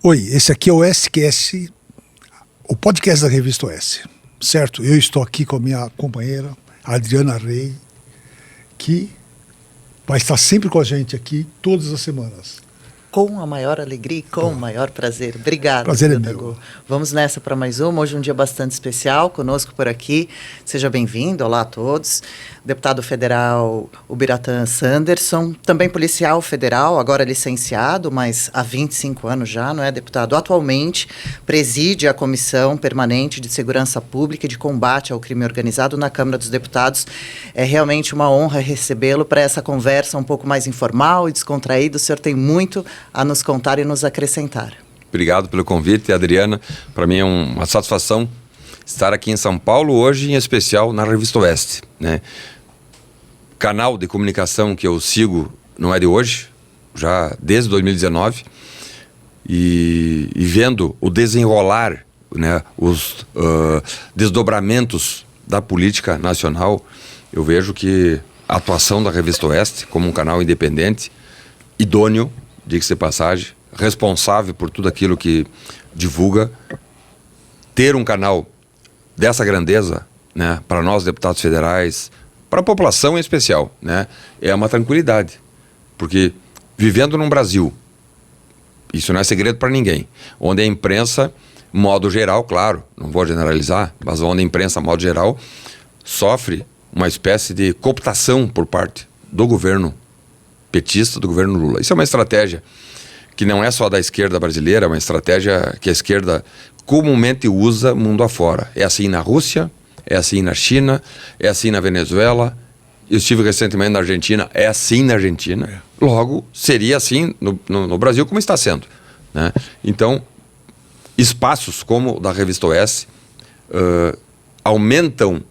Oi, esse aqui é o SQS, o podcast da Revista OS, certo? Eu estou aqui com a minha companheira, Adriana Rey, que vai estar sempre com a gente aqui todas as semanas. Com a maior alegria e com o maior prazer. Obrigada. Prazer é meu. Vamos nessa para mais uma. Hoje um dia bastante especial conosco por aqui. Seja bem-vindo. Olá a todos. Deputado federal Ubiratã Sanderson, também policial federal, agora licenciado, mas há 25 anos já, não é, deputado? Atualmente preside a Comissão Permanente de Segurança Pública e de Combate ao Crime Organizado na Câmara dos Deputados. É realmente uma honra recebê-lo para essa conversa um pouco mais informal e descontraída. O senhor tem muito a nos contar e nos acrescentar. Obrigado pelo convite, Adriana. Para mim é uma satisfação estar aqui em São Paulo hoje, em especial na Revista Oeste, né? Canal de comunicação que eu sigo não é de hoje, já desde 2019, e vendo o desenrolar, né, os desdobramentos da política nacional, eu vejo que a atuação da Revista Oeste como um canal independente, idôneo, diga-se de passagem, responsável por tudo aquilo que divulga, ter um canal dessa grandeza, né, para nós deputados federais, para a população em especial, né, é uma tranquilidade, porque vivendo num Brasil, isso não é segredo para ninguém, onde a imprensa, modo geral, claro, não vou generalizar, mas onde a imprensa, modo geral, sofre uma espécie de cooptação por parte do governo petista, do governo Lula. Isso é uma estratégia que não é só da esquerda brasileira, é uma estratégia que a esquerda comumente usa mundo afora. É assim na Rússia, é assim na China, é assim na Venezuela. Eu estive recentemente na Argentina, é assim na Argentina. Logo, seria assim no Brasil, como está sendo, né? Então, espaços como o da Revista OS aumentam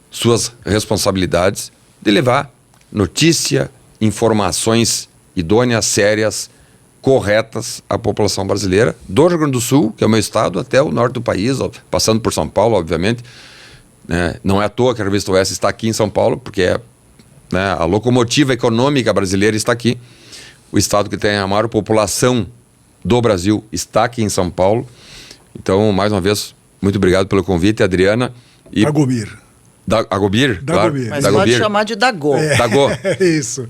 suas responsabilidades de levar notícia, informações idôneas, sérias, corretas à população brasileira, do Rio Grande do Sul, que é o meu estado, até o norte do país, passando por São Paulo, obviamente, né? Não é à toa que a Revista Oeste está aqui em São Paulo, porque né, a locomotiva econômica brasileira está aqui. O estado que tem a maior população do Brasil está aqui em São Paulo. Então, mais uma vez, muito obrigado pelo convite, Adriana. E Dagomir. Agobir? Claro. Mas pode chamar de Dagô. Dagô. É isso.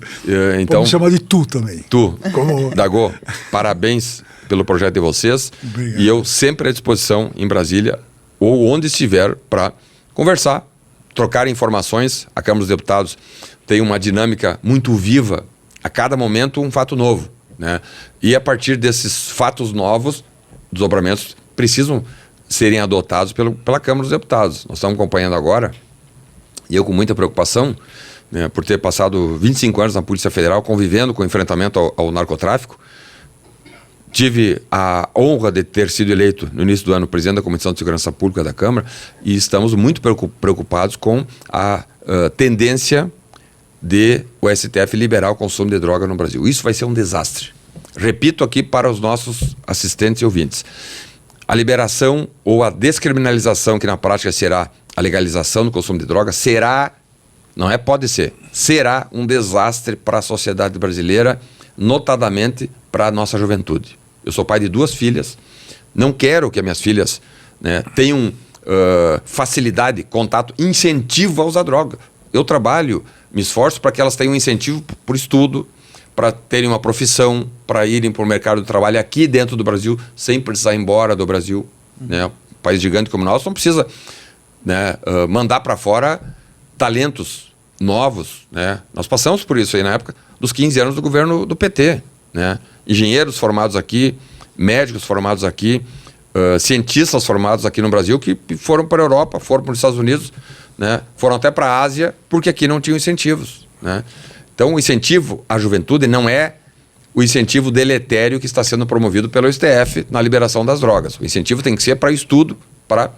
Então, pode chamar de tu também. Tu, Como... Dagô, parabéns pelo projeto de vocês. Obrigado. E eu sempre à disposição em Brasília ou onde estiver para conversar, trocar informações. A Câmara dos Deputados tem uma dinâmica muito viva, a cada momento um fato novo, né? E a partir desses fatos novos, desdobramentos precisam serem adotados pela Câmara dos Deputados. Nós estamos acompanhando agora, e eu com muita preocupação, né, por ter passado 25 anos na Polícia Federal, convivendo com o enfrentamento ao narcotráfico. Tive a honra de ter sido eleito no início do ano presidente da Comissão de Segurança Pública da Câmara, e estamos muito preocupados com a tendência de o STF liberar o consumo de droga no Brasil. Isso vai ser um desastre. Repito aqui para os nossos assistentes e ouvintes. A liberação ou a descriminalização, que na prática será a legalização do consumo de droga, será, não é pode ser, será um desastre para a sociedade brasileira, notadamente para a nossa juventude. Eu sou pai de 2 filhas, não quero que as minhas filhas, né, tenham facilidade, contato, incentivo a usar droga. Eu trabalho, me esforço para que elas tenham incentivo por estudo, para terem uma profissão, para irem para o mercado de trabalho aqui dentro do Brasil, sem precisar ir embora do Brasil. Né? Um país gigante como o nosso não precisa, né, mandar para fora talentos novos. Né? Nós passamos por isso aí na época dos 15 anos do governo do PT. Né? Engenheiros formados aqui, médicos formados aqui, cientistas formados aqui no Brasil que foram para a Europa, foram para os Estados Unidos, né? Foram até para a Ásia, porque aqui não tinham incentivos. Né? Então, o incentivo à juventude não é o incentivo deletério que está sendo promovido pelo STF na liberação das drogas. O incentivo tem que ser para estudo, para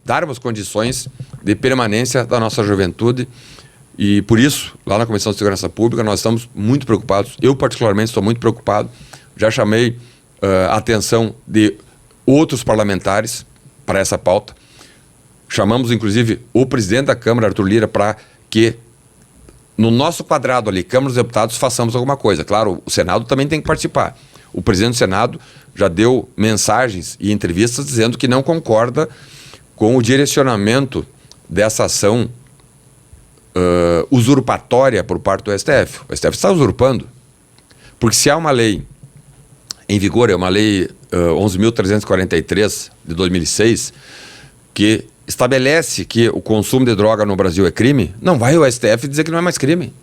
darmos condições de permanência da nossa juventude. E por isso, lá na Comissão de Segurança Pública, nós estamos muito preocupados. Eu, particularmente, estou muito preocupado. Já chamei a atenção de outros parlamentares para essa pauta. Chamamos, inclusive, o presidente da Câmara, Arthur Lira, para que no nosso quadrado ali, Câmara dos Deputados, façamos alguma coisa. Claro, o Senado também tem que participar. O presidente do Senado já deu mensagens e entrevistas dizendo que não concorda com o direcionamento dessa ação usurpatória por parte do STF. O STF está usurpando. Porque se há uma lei em vigor, é uma lei 11.343 de 2006, que estabelece que o consumo de droga no Brasil é crime, não vai o STF dizer que não é mais crime.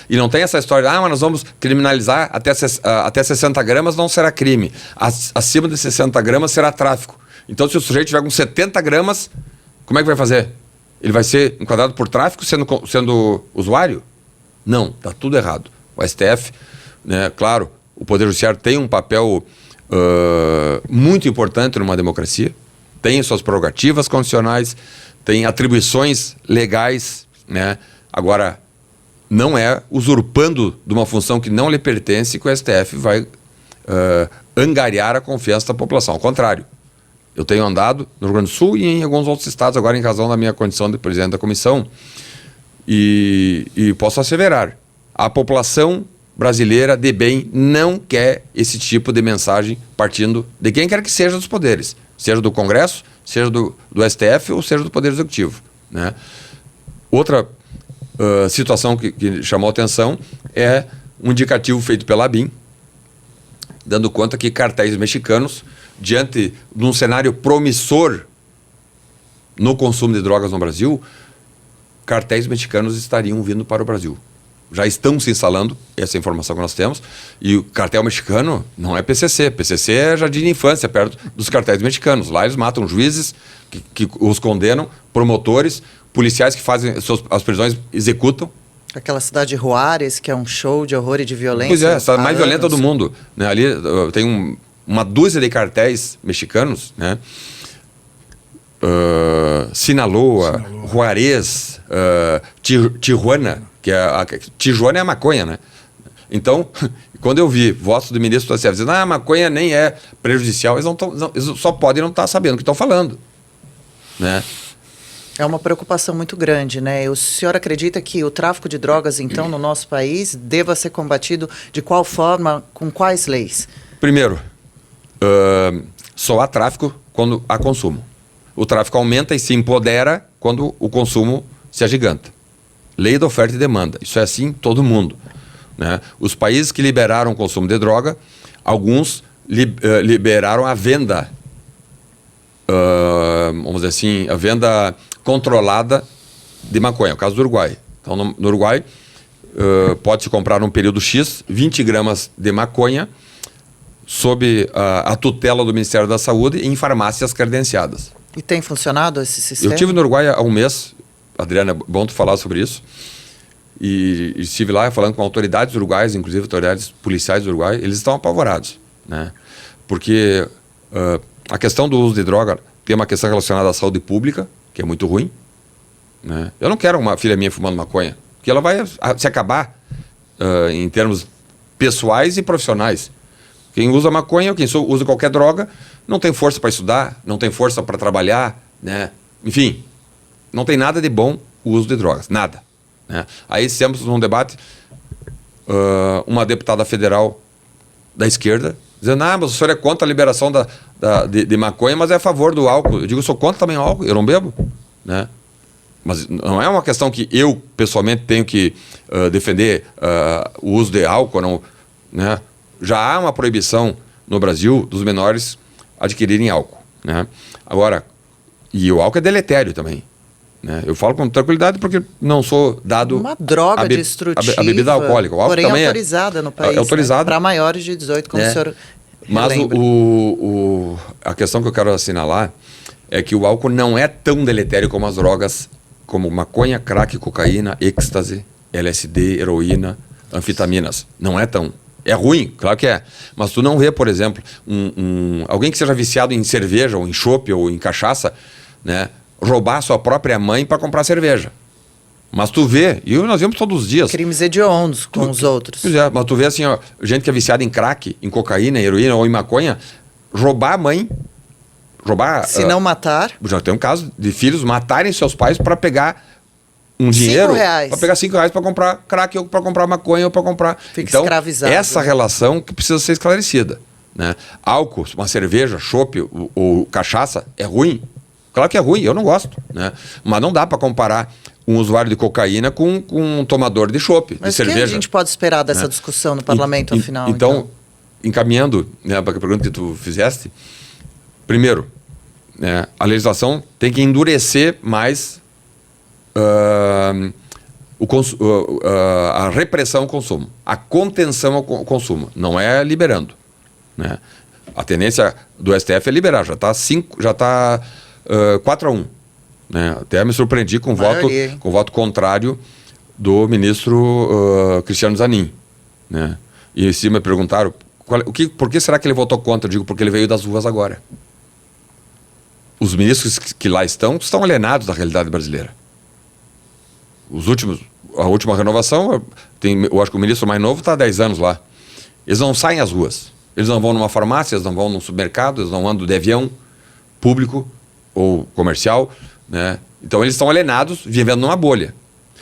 E não tem essa história, mas nós vamos criminalizar até 60 gramas, não será crime. Acima de 60 gramas será tráfico. Então, se o sujeito tiver com 70 gramas, como é que vai fazer? Ele vai ser enquadrado por tráfico sendo usuário? Não, está tudo errado. O STF, né, claro, o Poder Judiciário tem um papel muito importante numa democracia, tem suas prerrogativas constitucionais, tem atribuições legais, né? Agora, não é usurpando de uma função que não lhe pertence que o STF vai angariar a confiança da população. Ao contrário, eu tenho andado no Rio Grande do Sul e em alguns outros estados, agora em razão da minha condição de presidente da comissão, e posso asseverar, a população brasileira de bem não quer esse tipo de mensagem partindo de quem quer que seja dos poderes, seja do Congresso, seja do STF ou seja do Poder Executivo, né? Outra situação que chamou a atenção é um indicativo feito pela ABIN, dando conta que cartéis mexicanos, diante de um cenário promissor no consumo de drogas no Brasil, cartéis mexicanos estariam vindo para o Brasil. Já estão se instalando, essa é a informação que nós temos, e o cartel mexicano não é PCC. PCC é jardim de infância, perto dos cartéis mexicanos. Lá eles matam juízes que os condenam, promotores, policiais que fazem as prisões, executam. Aquela cidade de Juárez, que é um show de horror e de violência. Pois é, a cidade mais violenta do mundo, né? Ali tem uma dúzia de cartéis mexicanos, né? Sinaloa, Juárez, Tijuana, Tijuana é a maconha, né? Então, quando eu vi votos do ministro do STF dizendo a maconha nem é prejudicial, eles só podem não estar sabendo o que estão falando, né? É uma preocupação muito grande, né? O senhor acredita que o tráfico de drogas, então, no nosso país, deva ser combatido de qual forma, com quais leis? Primeiro, só há tráfico quando há consumo. O tráfico aumenta e se empodera quando o consumo se agiganta. Lei da oferta e demanda. Isso é assim em todo mundo, né? Os países que liberaram o consumo de droga, alguns liberaram a venda, vamos dizer assim, a venda controlada de maconha. É o caso do Uruguai. Então, no Uruguai, pode-se comprar num período X 20 gramas de maconha sob a tutela do Ministério da Saúde em farmácias credenciadas. E tem funcionado esse sistema? Eu estive no Uruguai há um mês, Adriana, é bom tu falar sobre isso, e estive lá falando com autoridades uruguaias, inclusive autoridades policiais do Uruguai, eles estão apavorados, né? Porque a questão do uso de droga tem uma questão relacionada à saúde pública, que é muito ruim, né? Eu não quero uma filha minha fumando maconha, porque ela vai se acabar em termos pessoais e profissionais. Quem usa maconha, quem usa qualquer droga, não tem força para estudar, não tem força para trabalhar, né? Enfim, não tem nada de bom o uso de drogas, nada, né? Aí temos num debate uma deputada federal da esquerda dizendo, mas o senhor é contra a liberação de maconha, mas é a favor do álcool. Eu digo, eu sou contra também o álcool, eu não bebo, né? Mas não é uma questão que eu, pessoalmente, tenho que defender o uso de álcool, não, né? Já há uma proibição no Brasil dos menores adquirirem álcool, né? Agora, e o álcool é deletério também, né? Eu falo com tranquilidade porque não sou dado uma droga destrutiva, a bebida alcoólica. O álcool porém também autorizada no país, autorizada, né? Para maiores de 18, como o senhor mas a questão que eu quero assinalar é que o álcool não é tão deletério como as drogas, como maconha, crack, cocaína, êxtase, LSD, heroína, anfetaminas. Não é tão... É ruim, claro que é. Mas tu não vê, por exemplo, alguém que seja viciado em cerveja, ou em chopp, ou em cachaça, né, roubar sua própria mãe para comprar cerveja. Mas tu vê, e nós vemos todos os dias. Crimes hediondos com os outros. Pois é, mas tu vê assim, ó, gente que é viciada em crack, em cocaína, em heroína ou em maconha, roubar a mãe, se não matar. Já tem um caso de filhos matarem seus pais para pegar um dinheiro, para pegar R$5 para comprar crack, ou para comprar maconha, ou para comprar... Fica então, escravizado. Essa relação que precisa ser esclarecida, né? Álcool, uma cerveja, chopp ou cachaça é ruim? Claro que é ruim, eu não gosto, né? Mas não dá para comparar um usuário de cocaína com um tomador de chopp, de cerveja. Mas o que a gente pode esperar dessa discussão no parlamento, afinal? Então, encaminhando, né, para a pergunta que tu fizeste, primeiro, né, a legislação tem que endurecer mais a repressão ao consumo, a contenção ao consumo, não é liberando, né? A tendência do STF é liberar, já está 4-1, né? Até me surpreendi com o voto contrário do ministro Cristiano Zanin, né? E em cima me perguntaram por que será que ele votou contra? Eu digo, porque ele veio das ruas agora. Os ministros que lá estão alienados da realidade brasileira. A última renovação, eu acho que o ministro mais novo está há 10 anos lá. Eles não saem às ruas. Eles não vão numa farmácia, eles não vão num supermercado, eles não andam de avião público ou comercial, né? Então eles estão alienados, vivendo numa bolha.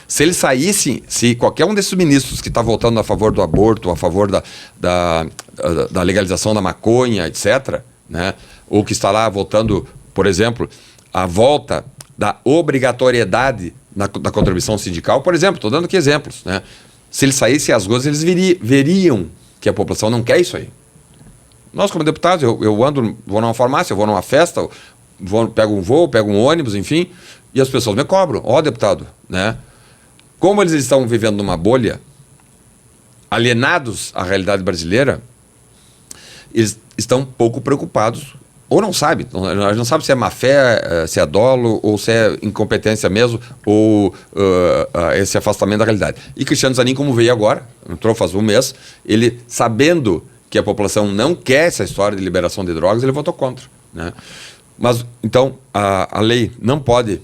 Se eles saíssem, se qualquer um desses ministros que está votando a favor do aborto, a favor da legalização da maconha, etc., né? Ou que está lá votando, por exemplo, a volta da obrigatoriedade da contribuição sindical, por exemplo, estou dando aqui exemplos, né? Se eles saíssem às ruas, eles veriam que a população não quer isso aí. Nós, como deputados, eu ando, vou numa farmácia, eu vou numa festa, pego um voo, pego um ônibus, enfim, e as pessoas me cobram. Deputado, né? Como eles estão vivendo numa bolha, alienados à realidade brasileira, eles estão pouco preocupados, ou não sabem. A gente não sabe se é má fé, se é dolo, ou se é incompetência mesmo, ou esse afastamento da realidade. E Cristiano Zanin, como veio agora, entrou faz um mês, ele, sabendo que a população não quer essa história de liberação de drogas, ele votou contra, né? Mas, então, a lei não pode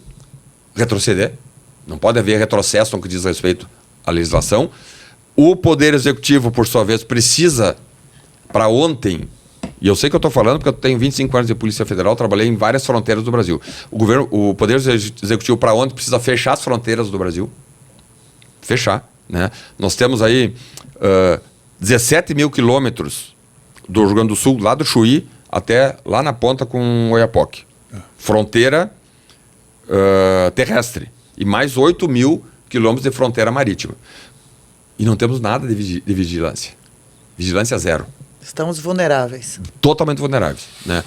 retroceder, não pode haver retrocesso no que diz respeito à legislação. O Poder Executivo, por sua vez, precisa, para ontem, e eu sei que eu estou falando porque eu tenho 25 anos de Polícia Federal, trabalhei em várias fronteiras do Brasil. O Poder Executivo, para ontem, precisa fechar as fronteiras do Brasil. Fechar, né? Nós temos aí 17 mil quilômetros do Rio Grande do Sul, lá do Chuí, até lá na ponta com Oiapoque. Fronteira terrestre. E mais 8 mil quilômetros de fronteira marítima. E não temos nada de vigilância. Vigilância zero. Estamos vulneráveis. Totalmente vulneráveis, né?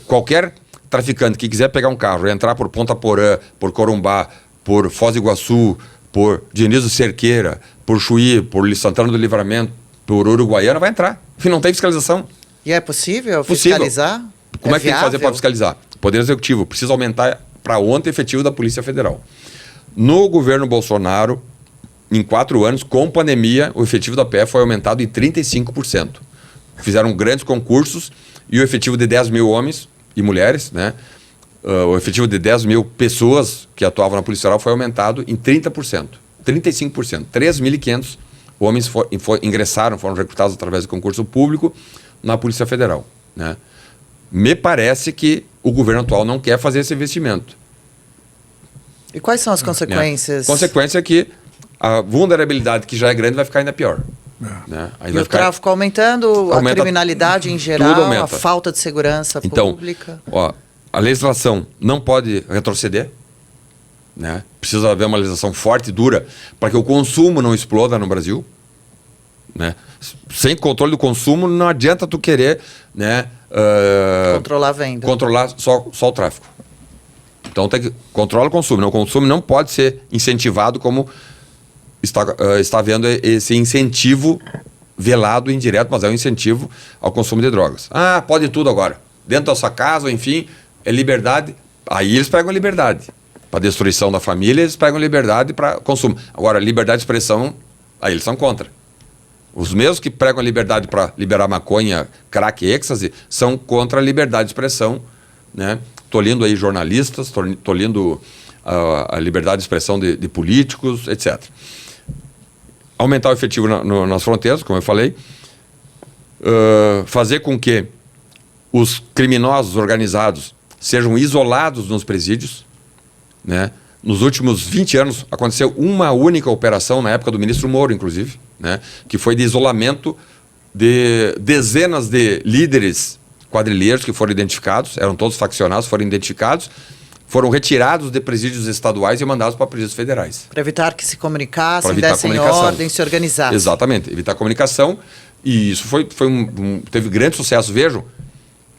Qualquer traficante que quiser pegar um carro e entrar por Ponta Porã, por Corumbá, por Foz do Iguaçu, por Dionísio Cerqueira, por Chuí, por Santana do Livramento, por Uruguaiana, vai entrar. E não tem fiscalização. E é possível fiscalizar? Como é que tem que fazer para fiscalizar? O Poder Executivo precisa aumentar para ontem o efetivo da Polícia Federal. No governo Bolsonaro, em 4 anos, com pandemia, o efetivo da PF foi aumentado em 35%. Fizeram grandes concursos e o efetivo de 10 mil homens e mulheres, né? O efetivo de 10 mil pessoas que atuavam na Polícia Federal foi aumentado em 30%, 35%. 3.500 homens foram recrutados através do concurso público na Polícia Federal, né? Me parece que o governo atual não quer fazer esse investimento. E quais são as consequências? Consequência é que a vulnerabilidade, que já é grande, vai ficar ainda pior. Né? E o tráfico aumentando, a criminalidade em geral, a falta de segurança pública. A legislação não pode retroceder, né? Precisa haver uma legislação forte e dura para que o consumo não exploda no Brasil, né? Sem controle do consumo não adianta tu querer, né, controlar a venda. Controlar só o tráfico. Então tem que controlar o consumo. O consumo não pode ser incentivado como está havendo esse incentivo velado e indireto, mas é um incentivo ao consumo de drogas. Pode tudo agora. Dentro da sua casa, enfim, é liberdade. Aí eles pegam liberdade. Para destruição da família, eles pegam liberdade para consumo. Agora, liberdade de expressão, aí eles são contra. Os mesmos que pregam a liberdade para liberar maconha, crack e êxtase, são contra a liberdade de expressão, né? Tolindo aí jornalistas, tolindo a liberdade de expressão de políticos, etc. Aumentar o efetivo nas fronteiras, como eu falei. Fazer com que os criminosos organizados sejam isolados nos presídios, né? Nos últimos 20 anos, aconteceu uma única operação, na época do ministro Moro, inclusive, né? Que foi de isolamento de dezenas de líderes quadrilheiros que foram identificados, eram todos faccionados, foram identificados, foram retirados de presídios estaduais e mandados para presídios federais. Para evitar que se comunicassem, Pra evitar dessem comunicação. ordem, se organizassem. Exatamente, evitar a comunicação. E isso teve grande sucesso. Vejam,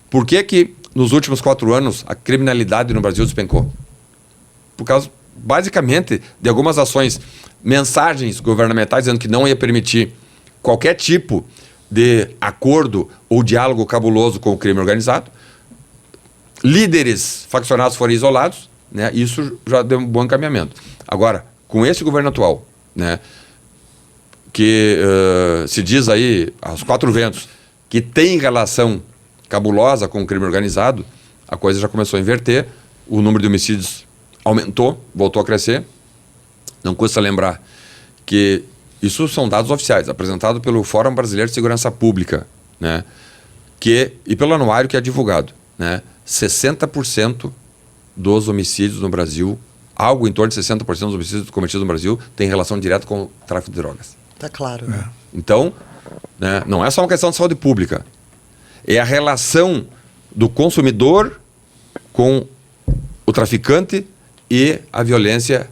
por que nos últimos 4 anos a criminalidade no Brasil despencou? Por causa, basicamente, de algumas ações, mensagens governamentais dizendo que não ia permitir qualquer tipo de acordo ou diálogo cabuloso com o crime organizado. Líderes faccionados foram isolados, né? Isso já deu um bom encaminhamento. Agora, com esse governo atual, né, que se diz aí, aos 4 ventos, que tem relação cabulosa com o crime organizado, a coisa já começou a inverter, o número de homicídios aumentou, voltou a crescer. Não custa lembrar que isso são dados oficiais, apresentados pelo Fórum Brasileiro de Segurança Pública, né, e pelo anuário que é divulgado, né, 60% dos homicídios no Brasil, algo em torno de 60% dos homicídios cometidos no Brasil, tem relação direta com o tráfico de drogas. Tá claro. Então, né, não é só uma questão de saúde pública, é a relação do consumidor com o traficante e a violência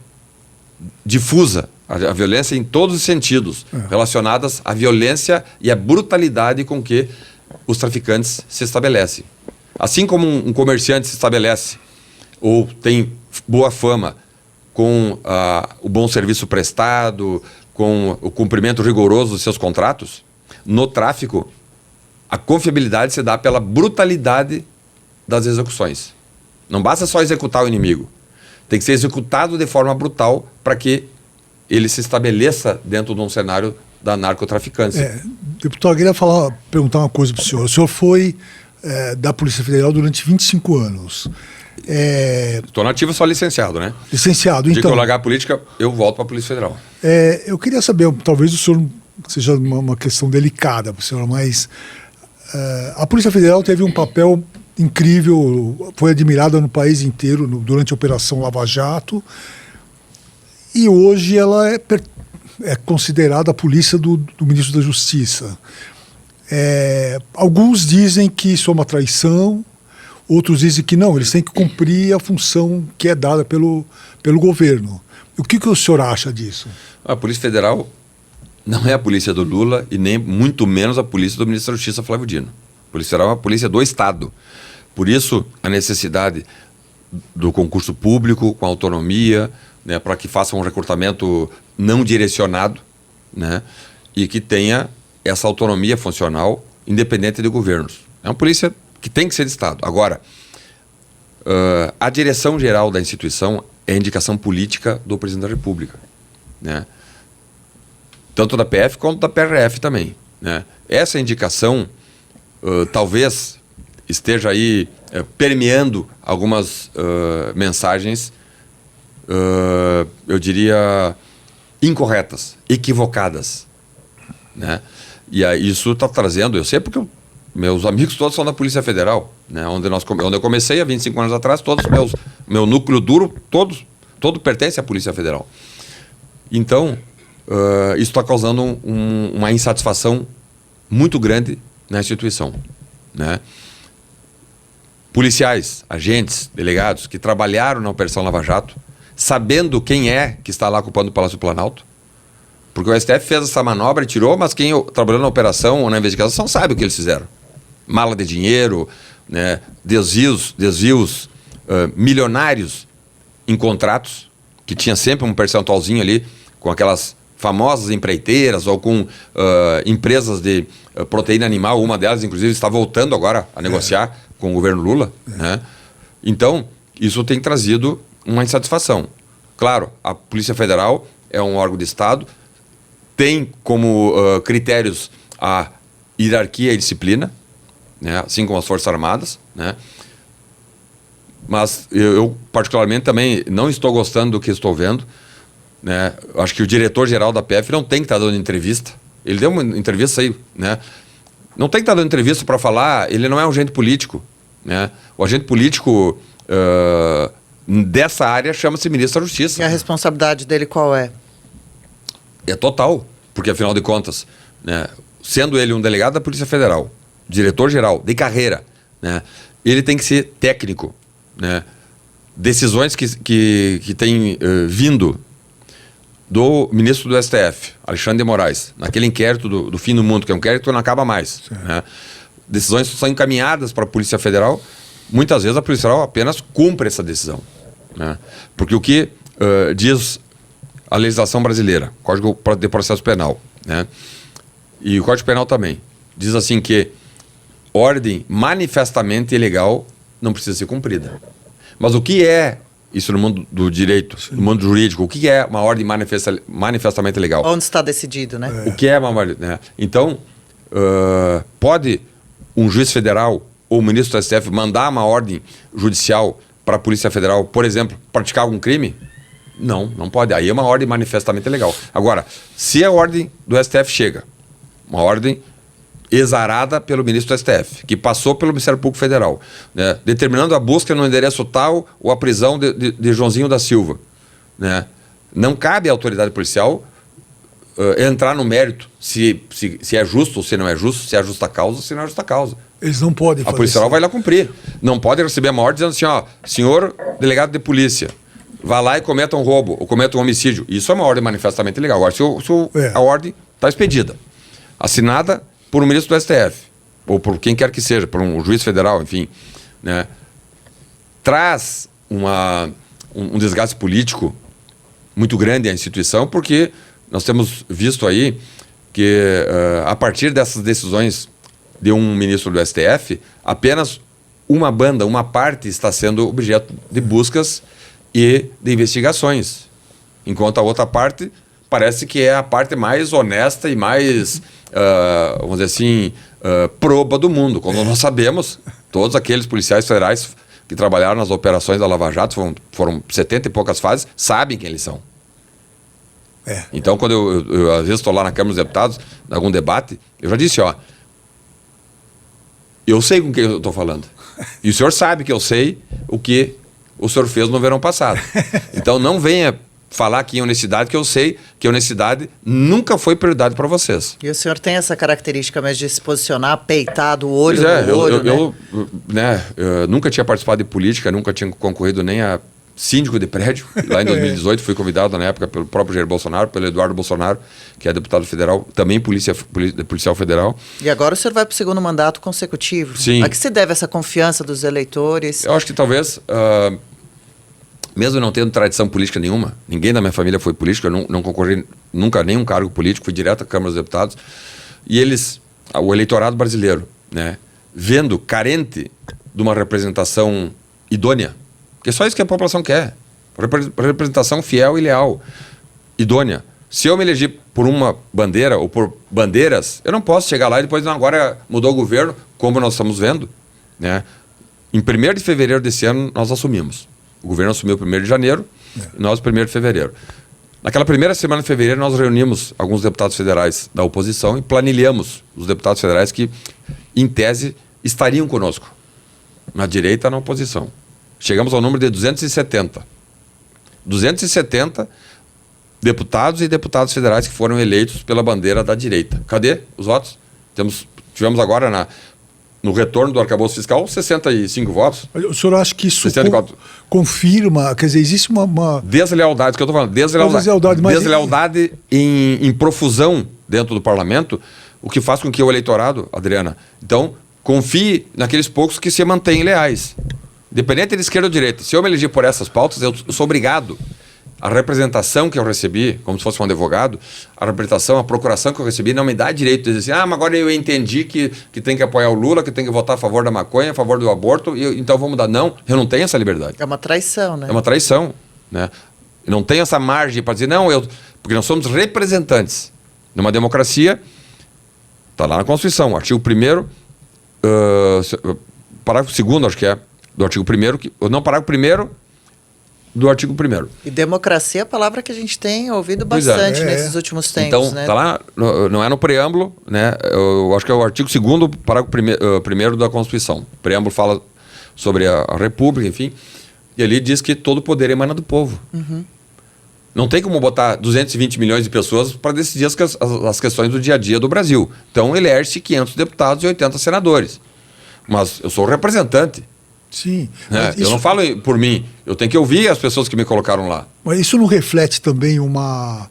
difusa, a violência em todos os sentidos, relacionadas à violência e à brutalidade com que os traficantes se estabelecem. Assim como um comerciante se estabelece ou tem boa fama com o bom serviço prestado, com o cumprimento rigoroso dos seus contratos, no tráfico, a confiabilidade se dá pela brutalidade das execuções. Não basta só executar o inimigo. Tem que ser executado de forma brutal para que ele se estabeleça dentro de um cenário da narcotraficância. Deputado, eu queria perguntar uma coisa para o senhor. O senhor foi da Polícia Federal durante 25 anos. Estou nativo, só licenciado, né? Licenciado, De que então. eu largar a política, eu volto para a Polícia Federal. Eu queria saber, talvez o senhor seja uma questão delicada para o senhor, mas a Polícia Federal teve um papel incrível, foi admirada no país inteiro durante a Operação Lava Jato, e hoje ela é considerada a polícia do ministro da Justiça. Alguns dizem que isso é uma traição, outros dizem que não, eles têm que cumprir a função que é dada pelo governo. O que o senhor acha disso? A Polícia Federal não é a polícia do Lula e nem muito menos a polícia do ministro da Justiça, Flávio Dino. A Polícia Federal é uma polícia do Estado. Por isso, a necessidade do concurso público com autonomia, né, para que faça um recrutamento não direcionado, né, e que tenha essa autonomia funcional independente de governos. É uma polícia que tem que ser de Estado. Agora, a direção geral da instituição é a indicação política do presidente da República, né? Tanto da PF quanto da PRF também, né? Essa indicação talvez esteja aí permeando algumas mensagens, eu diria, incorretas, equivocadas, né? E aí isso está trazendo, eu sei porque meus amigos todos são da Polícia Federal, né? Onde eu comecei há 25 anos atrás, meu núcleo duro, todo pertence à Polícia Federal. Então, isso está causando uma insatisfação muito grande na instituição, né? Policiais, agentes, delegados que trabalharam na Operação Lava Jato, sabendo quem é que está lá ocupando o Palácio do Planalto, porque o STF fez essa manobra e tirou, mas quem trabalhou na operação ou na investigação sabe o que eles fizeram. Mala de dinheiro, né, desvios milionários em contratos, que tinha sempre um percentualzinho ali com aquelas famosas empreiteiras ou com empresas de proteína animal. Uma delas, inclusive, está voltando agora a negociar com o governo Lula, né? Então, isso tem trazido uma insatisfação. Claro, a Polícia Federal é um órgão de Estado, tem como critérios a hierarquia e disciplina, né? Assim como as Forças Armadas, né? Mas eu particularmente também não estou gostando do que estou vendo, né? Acho que o diretor-geral da PF não tem que estar dando entrevista. Ele deu uma entrevista aí, né? Não tem que estar dando entrevista para falar, ele não é um agente político, né? O agente político dessa área chama-se ministro da Justiça. E a responsabilidade dele qual é? É total, porque afinal de contas, né, sendo ele um delegado da Polícia Federal, diretor-geral, de carreira, né? Ele tem que ser técnico, né? Decisões que têm vindo do ministro do STF, Alexandre de Moraes, naquele inquérito do fim do mundo, que é um inquérito que não acaba mais, né? Decisões são encaminhadas para a Polícia Federal, muitas vezes a Polícia Federal apenas cumpre essa decisão, né? Porque o que diz a legislação brasileira, Código de Processo Penal, né? E o Código Penal também, diz assim que ordem manifestamente ilegal não precisa ser cumprida. Mas o que é, isso no mundo do direito, no mundo jurídico, o que é uma ordem manifestamente ilegal? Onde está decidido, né? O que é uma ordem, né? Então, pode um juiz federal ou o ministro do STF mandar uma ordem judicial para a Polícia Federal, por exemplo, praticar algum crime? Não, não pode. Aí é uma ordem manifestamente ilegal. Agora, se a ordem do STF chega, uma ordem exarada pelo ministro do STF, que passou pelo Ministério Público Federal, né, determinando a busca no endereço tal ou a prisão de Joãozinho da Silva, né, não cabe à autoridade policial entrar no mérito se é justo ou se não é justo, se é justa causa ou se não é justa causa. Eles não podem fazer A Polícia Federal vai lá cumprir. Não pode receber uma ordem dizendo assim, ó, senhor delegado de polícia, vá lá e cometa um roubo ou cometa um homicídio. Isso é uma ordem manifestamente ilegal. Agora, se a ordem está expedida, assinada por um ministro do STF, ou por quem quer que seja, por um juiz federal, enfim, né, traz um desgaste político muito grande à instituição, porque nós temos visto aí que, a partir dessas decisões de um ministro do STF, apenas uma banda, uma parte está sendo objeto de buscas e de investigações, enquanto a outra parte parece que é a parte mais honesta e mais, vamos dizer assim, proba do mundo. Quando nós sabemos, todos aqueles policiais federais que trabalharam nas operações da Lava Jato, foram 70 e poucas fases, sabem quem eles são. Então, quando eu às vezes estou lá na Câmara dos Deputados, em algum debate, eu já disse, ó, eu sei com quem eu estou falando. E o senhor sabe que eu sei o que o senhor fez no verão passado. Então, não venha falar aqui em honestidade, que eu sei que honestidade nunca foi prioridade para vocês. E o senhor tem essa característica mesmo de se posicionar peitado, olho no olho, eu nunca tinha participado de política, nunca tinha concorrido nem a síndico de prédio. Lá em 2018 fui convidado na época pelo próprio Jair Bolsonaro, pelo Eduardo Bolsonaro, que é deputado federal, também policial federal. E agora o senhor vai para o segundo mandato consecutivo. Sim. A que se deve essa confiança dos eleitores? Eu acho que talvez, mesmo não tendo tradição política nenhuma, ninguém da minha família foi político, eu não concorri nunca a nenhum cargo político, fui direto à Câmara dos Deputados, e o eleitorado brasileiro, né, vendo carente de uma representação idônea, porque é só isso que a população quer, representação fiel e leal, idônea. Se eu me eleger por uma bandeira ou por bandeiras, eu não posso chegar lá e depois, não, agora mudou o governo, como nós estamos vendo, né? Em 1º de fevereiro desse ano, nós assumimos. O governo assumiu 1º de janeiro, e nós 1º de fevereiro. Naquela primeira semana de fevereiro, nós reunimos alguns deputados federais da oposição e planilhamos os deputados federais que, em tese, estariam conosco, na direita, na oposição. Chegamos ao número de 270. 270 deputados e deputadas federais que foram eleitos pela bandeira da direita. Cadê os votos? Tivemos agora no retorno do arcabouço fiscal 65 votos. O senhor acha que isso 64. Confirma, quer dizer, existe uma... Deslealdade, que eu estou falando. Deslealdade em profusão dentro do parlamento, o que faz com que o eleitorado, Adriana, então, confie naqueles poucos que se mantêm leais. Independente de esquerda ou direita. Se eu me eleger por essas pautas, eu sou obrigado. A representação que eu recebi, como se fosse um advogado, a representação, a procuração que eu recebi, não me dá direito de dizer assim, mas agora eu entendi que tem que apoiar o Lula, que tem que votar a favor da maconha, a favor do aborto, então vou mudar. Não, eu não tenho essa liberdade. É uma traição, né? É uma traição, né? Eu não tenho essa margem para dizer, porque nós somos representantes. Numa democracia, está lá na Constituição, artigo 1º, parágrafo 2º, acho que é, do artigo 1º, não, parágrafo 1º do artigo 1º. E democracia é a palavra que a gente tem ouvido bastante nesses últimos tempos, então, né? Está lá, não é no preâmbulo, né? Eu acho que é o artigo 2º, parágrafo 1º da Constituição. O preâmbulo fala sobre a República, enfim, e ali diz que todo poder emana do povo. Uhum. Não tem como botar 220 milhões de pessoas para decidir as questões do dia a dia do Brasil. Então, elege-se 500 deputados e 80 senadores. Mas eu sou o representante. Sim. Né? Isso, eu não falo por mim. Eu tenho que ouvir as pessoas que me colocaram lá. Mas isso não reflete também uma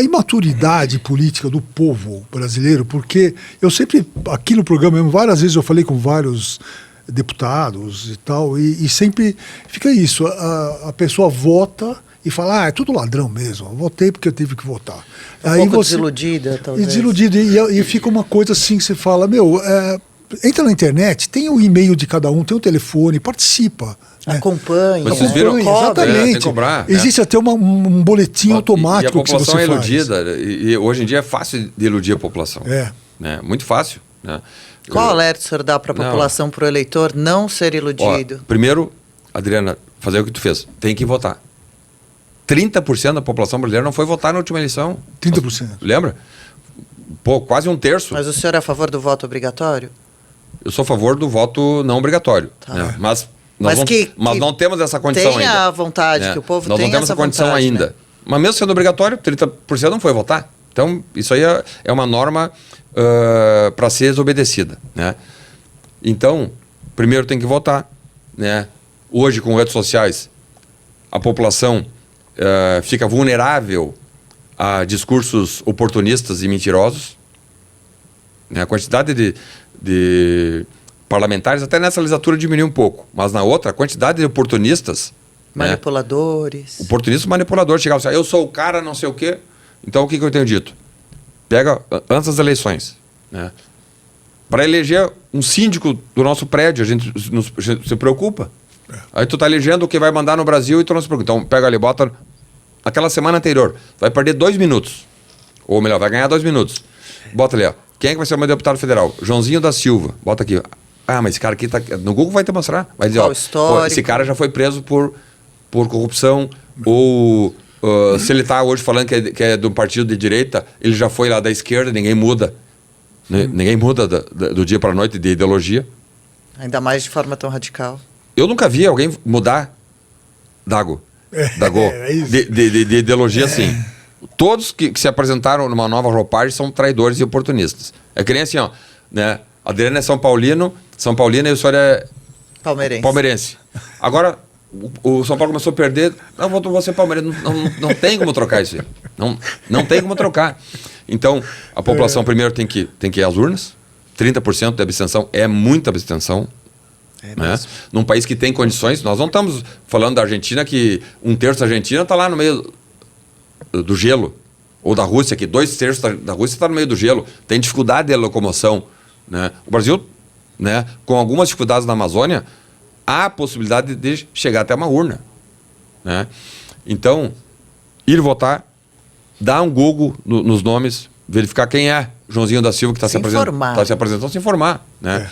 imaturidade política do povo brasileiro? Porque eu sempre, aqui no programa mesmo, várias vezes eu falei com vários deputados e tal, e sempre fica isso, a pessoa vota e fala, é tudo ladrão mesmo, eu votei porque eu tive que votar. Um pouco desiludida, talvez. Desiludida, e fica uma coisa assim que você fala, entra na internet, tem o e-mail de cada um, tem o telefone, participa. Acompanha. Vocês viram? Exatamente. Tem que cobrar, Existe até um boletim automático. E a população que é você faz. iludida. E hoje em dia é fácil de iludir a população. Né? Muito fácil. Né? Qual alerta o senhor dá para a população, para o eleitor não ser iludido? Primeiro, Adriana, fazer o que tu fez. Tem que votar. 30% da população brasileira não foi votar na última eleição. 30%. Lembra? Pô, quase um terço. Mas o senhor é a favor do voto obrigatório? Eu sou a favor do voto não obrigatório. Tá. Né? Mas não temos essa condição ainda. Tenha a vontade, que o povo nós tenha não temos essa essa condição vontade, ainda. né? Mas mesmo sendo obrigatório, 30% não foi votar. Então, isso aí é uma norma para ser desobedecida. Né? Então, primeiro tem que votar. Né? Hoje, com redes sociais, a população fica vulnerável a discursos oportunistas e mentirosos. Né? A quantidade de parlamentares, até nessa legislatura diminuiu um pouco, mas na outra, a quantidade de oportunistas... Manipuladores. Né? Oportunistas manipuladores. Chegavam assim, eu sou o cara, não sei o quê. Então, o que eu tenho dito? Pega, antes das eleições, né? Para eleger um síndico do nosso prédio, a gente se preocupa. Aí tu tá elegendo o que vai mandar no Brasil e tu não se preocupa. Então, pega ali, bota aquela semana anterior. Vai perder 2 minutos. Ou melhor, vai ganhar 2 minutos. Bota ali, ó. Quem é que vai ser o meu deputado federal? Joãozinho da Silva. Bota aqui, ó. Mas esse cara aqui tá... No Google vai te mostrar. Vai dizer, ó, esse cara já foi preso por corrupção. Ou se ele tá hoje falando que é do partido de direita, ele já foi lá da esquerda, ninguém muda. Ninguém muda do dia para a noite de ideologia. Ainda mais de forma tão radical. Eu nunca vi alguém mudar Dago de ideologia assim. Todos que se apresentaram numa nova roupagem são traidores e oportunistas. É que nem assim, ó, né? Adriano é São Paulino e o senhor é palmeirense. Agora, o São Paulo começou a perder, não, vou ser palmeirense. Não tem como trocar isso aí. Não tem como trocar. Então, a população primeiro tem que ir às urnas. 30% de abstenção é muita abstenção. Né? Num país que tem condições, nós não estamos falando da Argentina, que 1/3 da Argentina está lá no meio do gelo, ou da Rússia, que 2/3 da Rússia está no meio do gelo, tem dificuldade de locomoção. Né? O Brasil, né, com algumas dificuldades na Amazônia, há a possibilidade de chegar até uma urna. Né? Então, ir votar, dar um Google nos nomes, verificar quem é Joãozinho da Silva que está se apresentando, se informar. Né?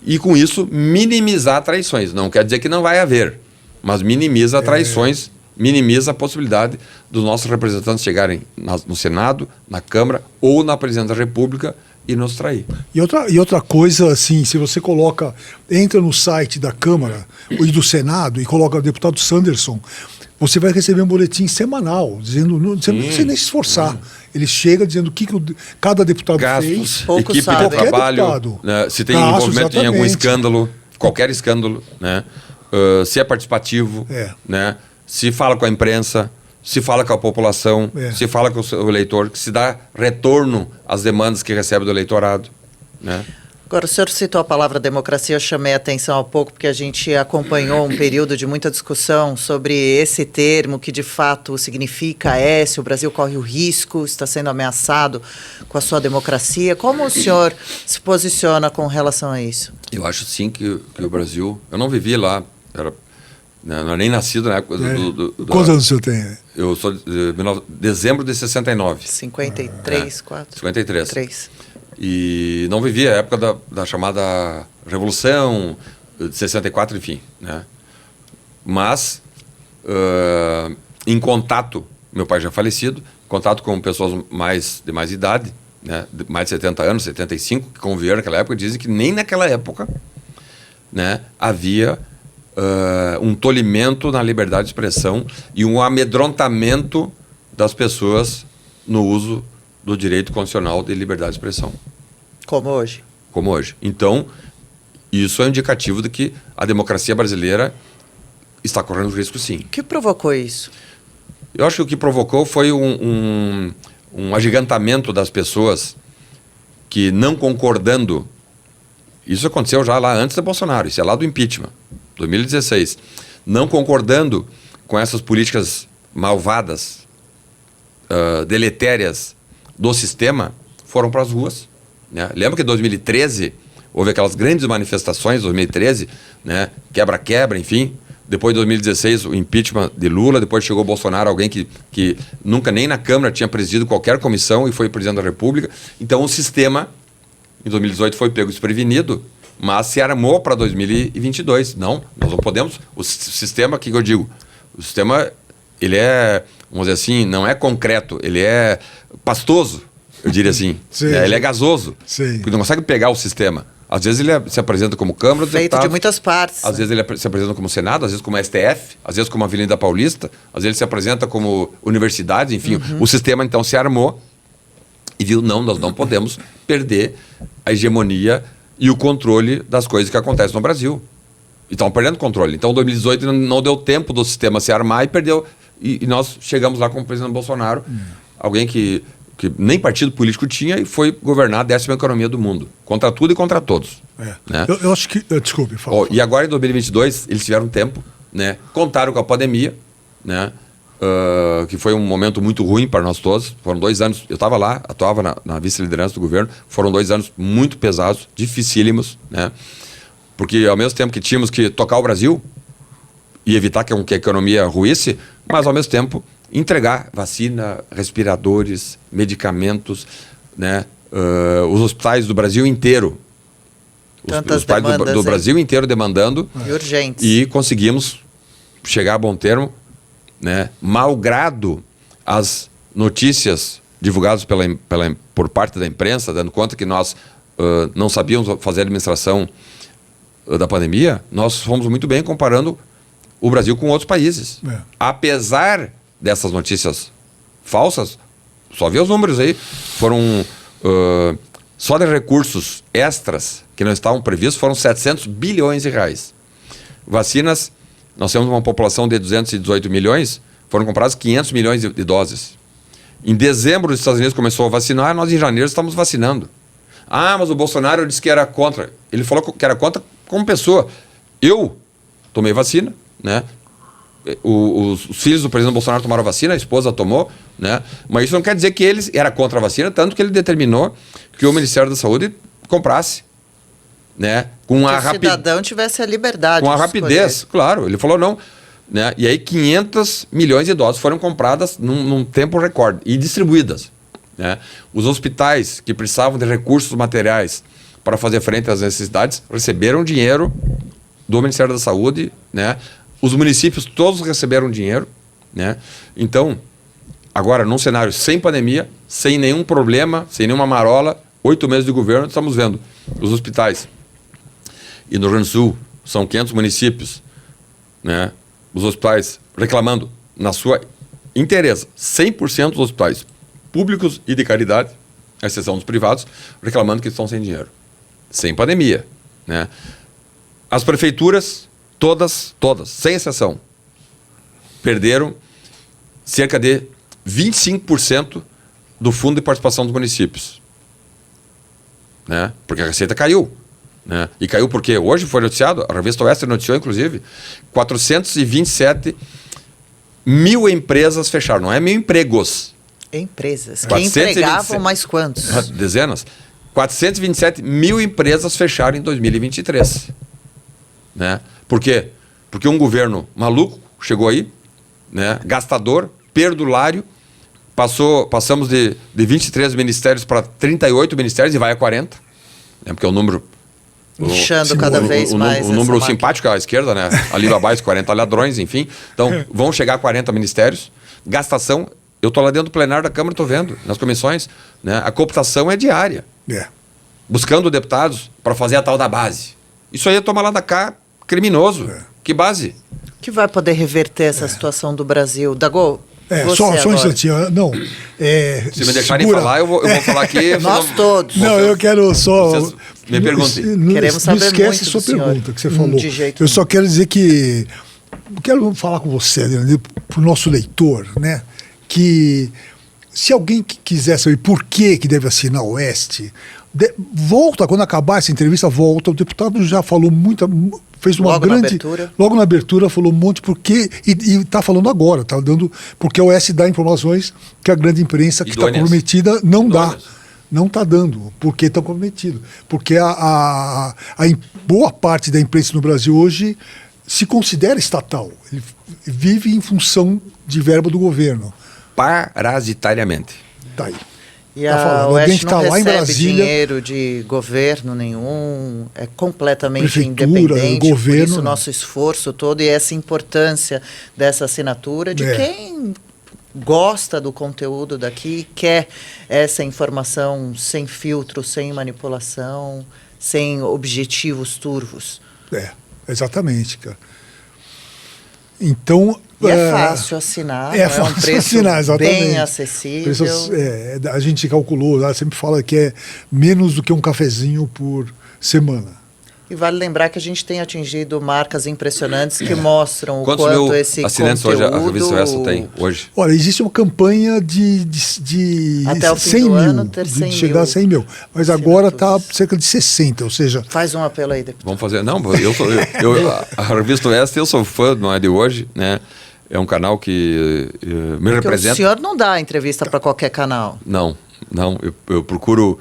E com isso, minimizar traições. Não quer dizer que não vai haver, mas minimiza traições, minimiza a possibilidade dos nossos representantes chegarem no Senado, na Câmara ou na Presidência da República e nos trair. E outra coisa, assim, se você entra no site da Câmara e do Senado e coloca o deputado Sanderson, você vai receber um boletim semanal, dizendo, você não precisa nem se esforçar. Ele chega dizendo o que cada deputado fez. Equipe de trabalho, né, se tem envolvimento em algum escândalo, qualquer escândalo, né, se é participativo, né, se fala com a imprensa, se fala com a população, se fala com o eleitor, que se dá retorno às demandas que recebe do eleitorado. Né? Agora, o senhor citou a palavra democracia, eu chamei a atenção há pouco, porque a gente acompanhou um período de muita discussão sobre esse termo, que de fato significa se o Brasil corre o risco, está sendo ameaçado com a sua democracia. Como o senhor se posiciona com relação a isso? Eu acho sim que o Brasil... Eu não vivi lá, não era nem nascido na época Quantos anos o senhor tem? Eu sou de dezembro de 69. 53, 4? 53. 3. E não vivi a época da chamada Revolução, de 64, enfim. Né? Mas, em contato, meu pai já falecido, contato com pessoas de mais idade, né? De mais de 70 anos, 75, que conviveram naquela época, dizem que nem naquela época, né, havia um tolimento na liberdade de expressão e um amedrontamento das pessoas no uso do direito constitucional de liberdade de expressão. Como hoje. Como hoje. Então, isso é indicativo de que a democracia brasileira está correndo risco, sim. O que provocou isso? Eu acho que o que provocou foi um agigantamento das pessoas que, não concordando, isso aconteceu já lá antes de Bolsonaro, isso é lá do impeachment, 2016, não concordando com essas políticas malvadas, deletérias do sistema, foram para as ruas. Né? Lembra que em 2013 houve aquelas grandes manifestações, 2013, né? Quebra-quebra, enfim. Depois de 2016, o impeachment de Lula, depois chegou Bolsonaro, alguém que nunca nem na Câmara tinha presidido qualquer comissão e foi presidente da República. Então o sistema, em 2018, foi pego desprevenido, mas se armou para 2022. Não, nós não podemos. O sistema, o que eu digo? O sistema, ele é, vamos dizer assim, não é concreto, ele é pastoso, eu diria assim. Sim, ele é gasoso, sim. porque não consegue pegar o sistema. Às vezes ele se apresenta como Câmara dos Feito Deputados. de muitas partes. Às vezes ele se apresenta como Senado, às vezes como STF, às vezes como Avenida Paulista, às vezes ele se apresenta como universidade, enfim. O sistema então se armou e viu, não, nós não podemos perder a hegemonia e o controle das coisas que acontecem no Brasil. E estão perdendo controle. Então, 2018 não deu tempo do sistema se armar e perdeu. E nós chegamos lá com o presidente Bolsonaro, alguém que nem partido político tinha e foi governar a 10ª economia do mundo. Contra tudo e contra todos. Né? Eu acho que... Desculpe, fala. E agora, em 2022, eles tiveram tempo, né? Contaram com a pandemia, né? Que foi um momento muito ruim para nós todos. Foram 2 anos, eu estava lá, atuava na vice-liderança do governo, foram 2 anos muito pesados, dificílimos, né? Porque ao mesmo tempo que tínhamos que tocar o Brasil e evitar que a economia ruísse, mas ao mesmo tempo entregar vacina, respiradores, medicamentos, né? Os hospitais do Brasil inteiro. Os hospitais do Brasil inteiro demandando. E urgentes. E conseguimos chegar a bom termo, né? Malgrado as notícias divulgadas por parte da imprensa, dando conta que nós não sabíamos fazer a administração da pandemia, nós fomos muito bem comparando o Brasil com outros países. Apesar dessas notícias falsas, só vê os números aí, foram só de recursos extras que não estavam previstos, foram 700 bilhões de reais. Vacinas, nós temos uma população de 218 milhões, foram compradas 500 milhões de doses. Em dezembro, os Estados Unidos começou a vacinar, nós em janeiro estamos vacinando. Ah, mas o Bolsonaro disse que era contra. Ele falou que era contra como pessoa. Eu tomei vacina, né? Os filhos do presidente Bolsonaro tomaram vacina, a esposa tomou, né? Mas isso não quer dizer que ele era contra a vacina, tanto que ele determinou que o Ministério da Saúde comprasse, né? Com a rapidez. Que o cidadão tivesse a liberdade. Com a rapidez, claro. Ele falou não. Né? E aí 500 milhões de doses foram compradas num tempo recorde e distribuídas. Né? Os hospitais que precisavam de recursos materiais para fazer frente às necessidades receberam dinheiro do Ministério da Saúde, né? Os municípios todos receberam dinheiro, né? Então, agora num cenário sem pandemia, sem nenhum problema, sem nenhuma marola, 8 meses de governo, estamos vendo os hospitais. E no Rio Grande do Sul são 500 municípios, né? Os hospitais reclamando na sua inteireza, 100% dos hospitais públicos e de caridade, à exceção dos privados, reclamando que estão sem dinheiro. Sem pandemia, né? As prefeituras, todas, sem exceção, perderam cerca de 25% do fundo de participação dos municípios. Né? Porque a receita caiu. Né? E caiu porque hoje foi noticiado, a revista Oeste noticiou, inclusive, 427 mil empresas fecharam. Não é mil empregos. Empresas. Que empregavam mais quantos? Dezenas. 427 mil empresas fecharam em 2023. Né? Por quê? Porque um governo maluco chegou aí, né? Gastador, perdulário, passamos de 23 ministérios para 38 ministérios e vai a 40. Né? Porque é o número... Inchando cada vez mais. O número simpático à esquerda, né? Ali abaixo, 40 ladrões, enfim. Então, vão chegar a 40 ministérios. Gastação, eu estou lá dentro do plenário da Câmara, estou vendo, nas comissões, né? A cooptação é diária. Buscando deputados para fazer a tal da base. Isso aí é tomar lá da cá criminoso. Que base? Que vai poder reverter essa situação do Brasil? Dagô, Só um agora. instantinho. Não. Se me deixarem falar, eu vou falar aqui. Nós todos. Não, eu quero só. Vocês me perguntem. Queremos saber não esquece muito sua do senhor. pergunta que você falou. De jeito Eu só quero dizer que. Quero falar com você, Adriano, para o nosso leitor, né? Que se alguém quiser saber por que deve assinar o Oeste, volta, quando acabar essa entrevista, volta. O deputado já falou fez uma Logo grande. na abertura. Logo na abertura, falou um monte porque. E está falando agora, está dando. Porque o Oeste dá informações que a grande imprensa que está Idôneas. comprometida não dá. Idôneas. Não está dando. Por que estão comprometidos? Porque boa parte da imprensa no Brasil hoje se considera estatal. Ele vive em função de verba do governo. Parasitariamente. Tá aí. E Tá a falando, alguém Oeste que tá não lá em recebe Brasília- dinheiro de governo nenhum, é completamente Prefeitura, independente. governo, Por isso o né? nosso esforço todo e essa importância dessa assinatura de É. quem gosta do conteúdo daqui, quer essa informação sem filtro, sem manipulação, sem objetivos turvos. Exatamente, cara. Então. E é fácil assinar, É não é um fácil preço assinar, exatamente. bem acessível. A gente calculou, sempre fala que é menos do que um cafezinho por semana. E vale lembrar que a gente tem atingido marcas impressionantes que mostram o Quantos quanto mil esse assinantes conteúdo... hoje a revista Oeste tem? Hoje? Olha, existe uma campanha de Até o fim 100 do mil, ano ter de 100 chegar a mil 100 mil. Mas agora está assinaturas. cerca de 60, ou seja, Faz um apelo aí, deputado. Vamos fazer. Não, a revista Oeste, eu sou fã, não é de hoje, né? É um canal que me Porque representa. o senhor não dá entrevista para qualquer canal. Não. Eu procuro.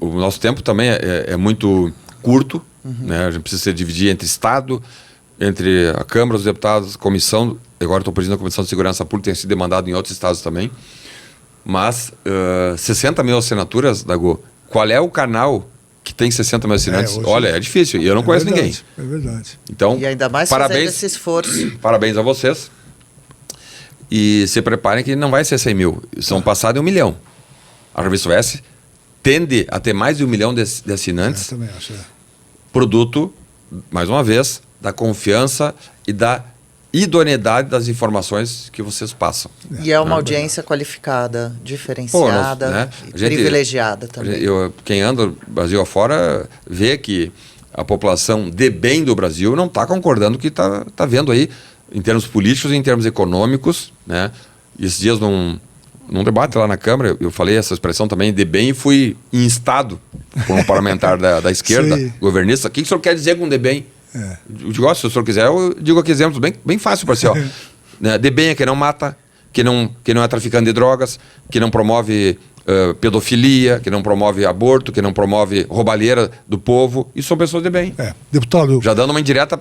O nosso tempo também é muito curto, né? A gente precisa se dividir entre Estado, entre a Câmara, os deputados, comissão. Agora estou presidindo a Comissão de Segurança Pública, tem sido demandado em outros estados também. Mas 60 mil assinaturas, Dagô, qual é o canal que tem 60 mil assinantes? hoje- Olha, é difícil, e eu não conheço ninguém. É verdade. Então, E ainda mais fazendo parabéns, esse esforço. parabéns a vocês. E se preparem que não vai ser 100 mil, são passados 1 milhão. A revista Oeste tende a ter mais de 1 milhão de Eu assinantes, também acho. produto, mais uma vez, da confiança e da idoneidade das informações que vocês passam. E é uma audiência qualificada, diferenciada Pô, né? e A gente- privilegiada também. Quem anda Brasil afora vê que a população de bem do Brasil não está concordando com o que está vendo aí, em termos políticos e em termos econômicos, né? E esses dias, num debate lá na Câmara, eu falei essa expressão também, de bem, e fui instado por um parlamentar da esquerda, Sim. governista. O que o senhor quer dizer com de bem? Eu digo, se o senhor quiser, eu digo aqui exemplos bem fácil para você. Ó. Né? De bem é quem não mata, que não é traficante de drogas, que não promove pedofilia, que não promove aborto, que não promove roubalheira do povo. Isso são pessoas de bem. Deputado, Já dando uma indireta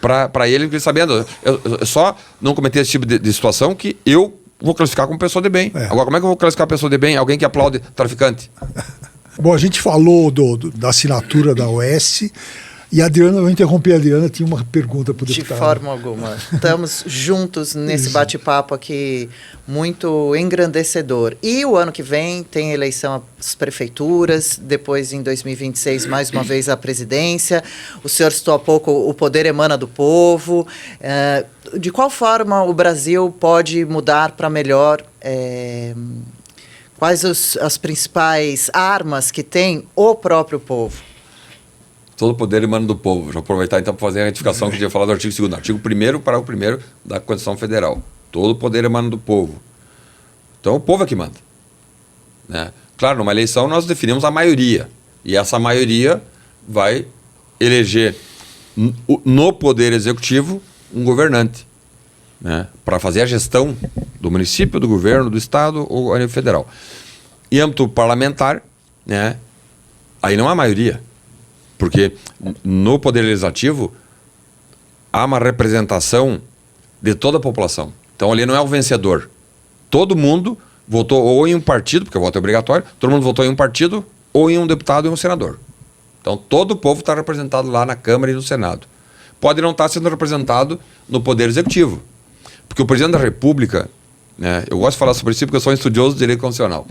para ele sabendo. Eu só não cometer esse tipo de situação que eu vou classificar como pessoa de bem. Agora, como é que eu vou classificar pessoa de bem? Alguém que aplaude traficante. bom, a gente falou da assinatura da Oeste e a Adriana, eu interrompi a Adriana, tinha uma pergunta para o De deputado. forma alguma. Estamos juntos nesse bate-papo aqui muito engrandecedor. E o ano que vem tem eleição às prefeituras, depois em 2026 mais uma vez a presidência. O senhor citou há pouco o poder emana do povo. De qual forma o Brasil pode mudar para melhor? Quais as principais armas que tem o próprio povo? Todo o poder emana do povo. Vou aproveitar então para fazer a retificação que eu tinha falado do artigo 2º. Artigo 1º, parágrafo 1º da Constituição Federal. Todo o poder emana do povo. Então, o povo é que manda. Né? Claro, numa eleição nós definimos a maioria. E essa maioria vai eleger no poder executivo um governante. Né? Para fazer a gestão do município, do governo, do estado ou a nível federal. Em âmbito parlamentar, né? Aí não há maioria. Porque no Poder Legislativo há uma representação de toda a população. Então ali não é o vencedor. Todo mundo votou ou em um partido, porque o voto é obrigatório, todo mundo votou em um partido ou em um deputado e um senador. Então todo o povo está representado lá na Câmara e no Senado. Pode não estar sendo representado no Poder Executivo. Porque o presidente da República, né, eu gosto de falar sobre isso porque eu sou um estudioso de direito constitucional.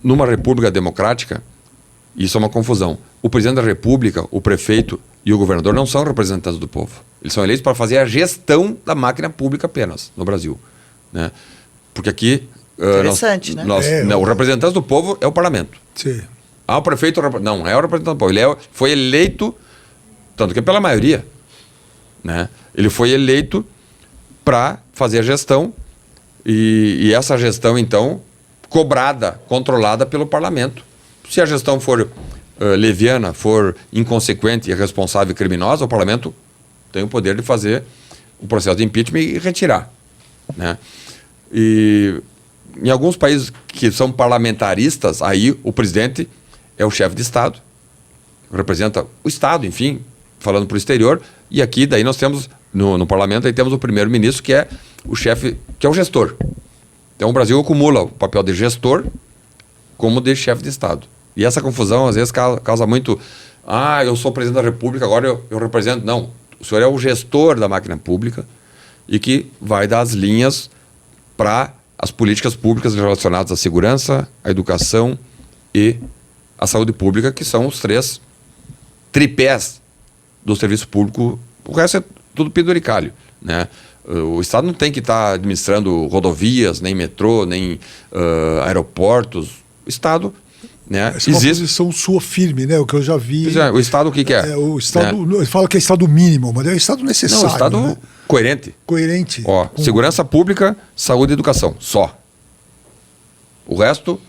Numa república democrática, Isso é uma confusão. O presidente da República, o prefeito e o governador não são representantes do povo. Eles são eleitos para fazer a gestão da máquina pública apenas no Brasil, né? Porque aqui Interessante, né? o representante do povo é o parlamento. Sim. O prefeito não é o representante do povo. Ele foi eleito, tanto que pela maioria, né? Ele foi eleito para fazer a gestão e essa gestão, então, cobrada, controlada pelo parlamento. Se a gestão for leviana, for inconsequente, irresponsável e criminosa, o parlamento tem o poder de fazer o processo de impeachment e retirar, né? E em alguns países que são parlamentaristas, aí o presidente é o chefe de Estado, representa o Estado, enfim, falando para o exterior. E aqui, daí nós temos, no parlamento, aí temos o primeiro-ministro, que é o chefe, que é o gestor. Então o Brasil acumula o papel de gestor como de chefe de Estado. E essa confusão, às vezes, causa muito... eu sou presidente da República, agora eu represento... Não, o senhor é o gestor da máquina pública e que vai dar as linhas para as políticas públicas relacionadas à segurança, à educação e à saúde pública, que são os 3 tripés do serviço público. O resto é tudo penduricalho, né? O Estado não tem que estar administrando rodovias, nem metrô, nem aeroportos. O Estado, né? Essa é uma posição sua firme, né? O que eu já vi. O Estado o que é? O Estado, ele fala que é Estado mínimo, mas é o Estado necessário. Não, o Estado né? coerente. Coerente. Segurança pública, saúde e educação, só. O resto,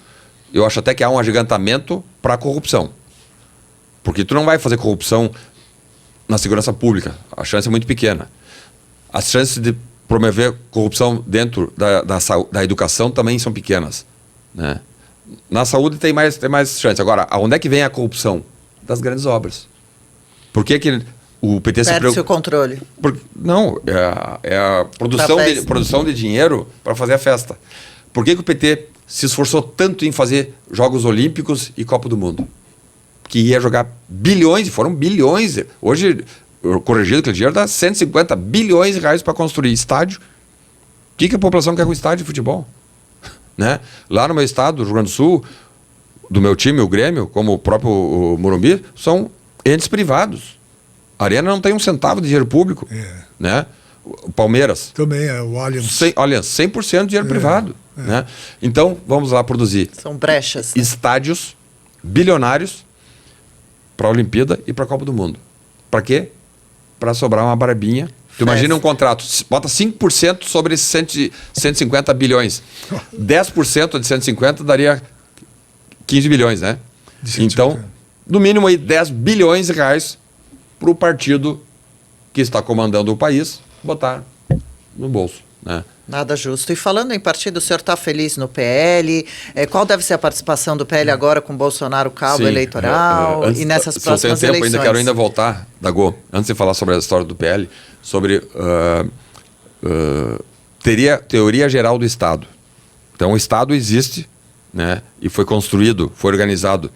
eu acho até que há um agigantamento para a corrupção. Porque tu não vai fazer corrupção na segurança pública. A chance é muito pequena. As chances de promover corrupção dentro da educação também são pequenas, né? Na saúde tem mais chance. Agora, aonde é que vem a corrupção? Das grandes obras. Por que o PT se preocupa? Perde-se o controle. Não, é a produção de dinheiro para fazer a festa. Por que o PT se esforçou tanto em fazer Jogos Olímpicos e Copa do Mundo? Que ia jogar bilhões, e foram bilhões. Hoje, corrigido aquele dinheiro, dá 150 bilhões de reais para construir estádio. O que a população quer com estádio de futebol? Né? Lá no meu estado, do Rio Grande do Sul, do meu time, o Grêmio, como o próprio Morumbi, são entes privados. A Arena não tem um centavo de dinheiro público. Né? O Palmeiras. Também é o Allianz. 100% de dinheiro privado. Né? Então, vamos lá produzir. São brechas. Estádios bilionários para a Olimpíada e para a Copa do Mundo. Para quê? Para sobrar uma barbinha. Tu imagina um contrato, bota 5% sobre 150 bilhões. 10% de 150 daria 15 bilhões, né? Então, no mínimo aí 10 bilhões de reais para o partido que está comandando o país botar no bolso, né? Nada justo. E falando em partido, o senhor está feliz no PL? Qual deve ser a participação do PL agora com Bolsonaro cabo eleitoral e nessas próximas se eu tenho tempo, eleições? quero ainda voltar, Dagô, antes de falar sobre a história do PL, sobre teoria geral do Estado. Então, o Estado existe, né, e foi construído, foi organizado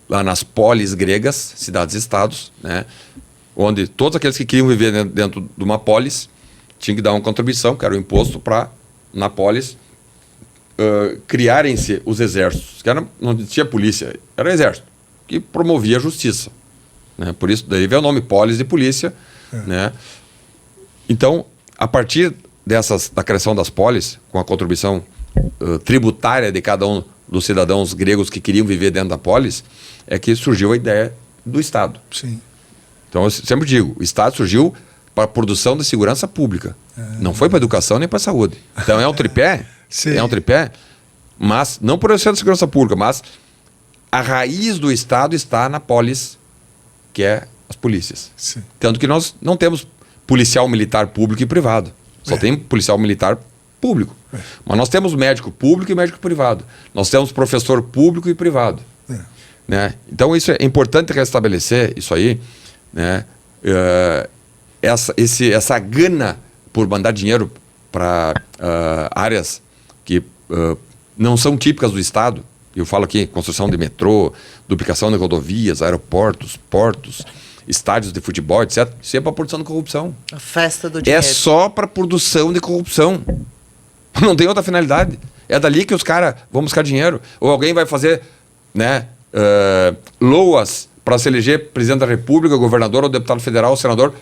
lá nas polis gregas, cidades-estados, né, onde todos aqueles que queriam viver dentro de uma polis tinham que dar uma contribuição, que era o imposto, para, na polis, criarem-se os exércitos. Que não tinha polícia, era exército, que promovia a justiça. Né? Por isso, daí veio o nome polis de polícia. Né? Então, a partir da criação das polis, com a contribuição tributária de cada um dos cidadãos gregos que queriam viver dentro da polis, é que surgiu a ideia do Estado. Sim. Então, eu sempre digo, o Estado surgiu para a produção de segurança pública. Não foi para a educação nem para a saúde. Então, é um tripé, mas não por ser de segurança pública, mas a raiz do Estado está na polis, que é as polícias. Sim. Tanto que nós não temos policial militar público e privado. Só tem policial militar público. Mas nós temos médico público e médico privado. Nós temos professor público e privado. Né? Então, isso é importante restabelecer isso aí, né? Essa gana por mandar dinheiro para áreas que não são típicas do Estado. Eu falo aqui, construção de metrô, duplicação de rodovias, aeroportos, portos, estádios de futebol, etc. Isso é para produção de corrupção. A festa do dinheiro. É só para produção de corrupção. Não tem outra finalidade. É dali que os caras vão buscar dinheiro. Ou alguém vai fazer, né, loas para se eleger presidente da República, governador ou deputado federal, senador,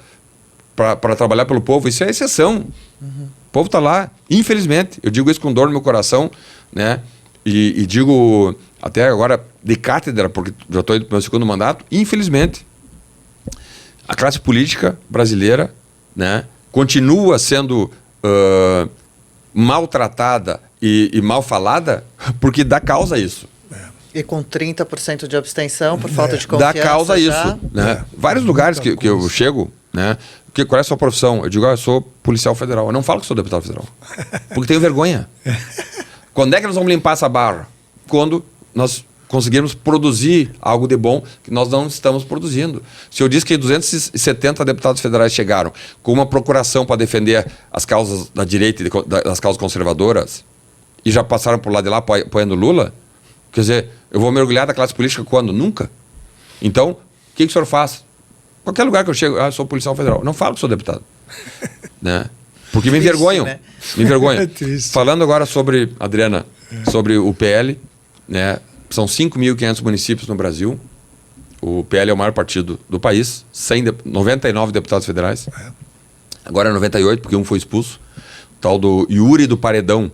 para trabalhar pelo povo. Isso é exceção. O povo está lá, infelizmente. Eu digo isso com dor no meu coração, né? E digo até agora de cátedra, porque já estou indo para o meu segundo mandato, infelizmente, a classe política brasileira, né, continua sendo maltratada e mal falada porque dá causa a isso. E com 30% de abstenção por falta de confiança. Dá causa a já. isso. Né? Vários lugares que eu chego, né? Qual é a sua profissão? Eu digo, eu sou policial federal. Eu não falo que sou deputado federal. Porque tenho vergonha. Quando é que nós vamos limpar essa barra? Quando nós conseguirmos produzir algo de bom que nós não estamos produzindo. Se eu disse que 270 deputados federais chegaram com uma procuração para defender as causas da direita e das causas conservadoras e já passaram por lá de lá apoiando Lula, quer dizer, eu vou mergulhar da classe política quando? Nunca. Então, o que o senhor faz? Qualquer lugar que eu chego, eu sou policial federal. Não falo que sou deputado. Né? Porque me envergonham. Né? Me envergonham. Falando agora sobre, Adriana, sobre o PL, né? São 5.500 municípios no Brasil. O PL é o maior partido do país. 99 deputados federais. Agora é 98, porque um foi expulso. O tal do Yuri do Paredão.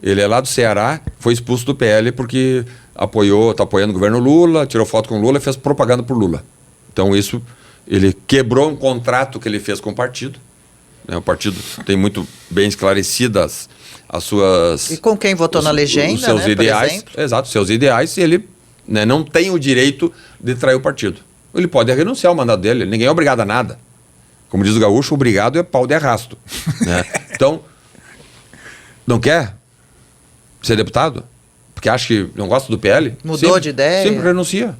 Ele é lá do Ceará, foi expulso do PL porque está apoiando o governo Lula, tirou foto com o Lula e fez propaganda por Lula. Então isso, ele quebrou um contrato que ele fez com o partido. Né? O partido tem muito bem esclarecidas as suas... E com quem votou na legenda, os seus, né, ideais, por exemplo? Exato, os seus ideais, e ele, né, não tem o direito de trair o partido. Ele pode renunciar ao mandato dele, ninguém é obrigado a nada. Como diz o gaúcho, obrigado é pau de arrasto. Né? Então, não quer ser deputado? Porque acha que não gosta do PL? Mudou de ideia? Sempre renuncia.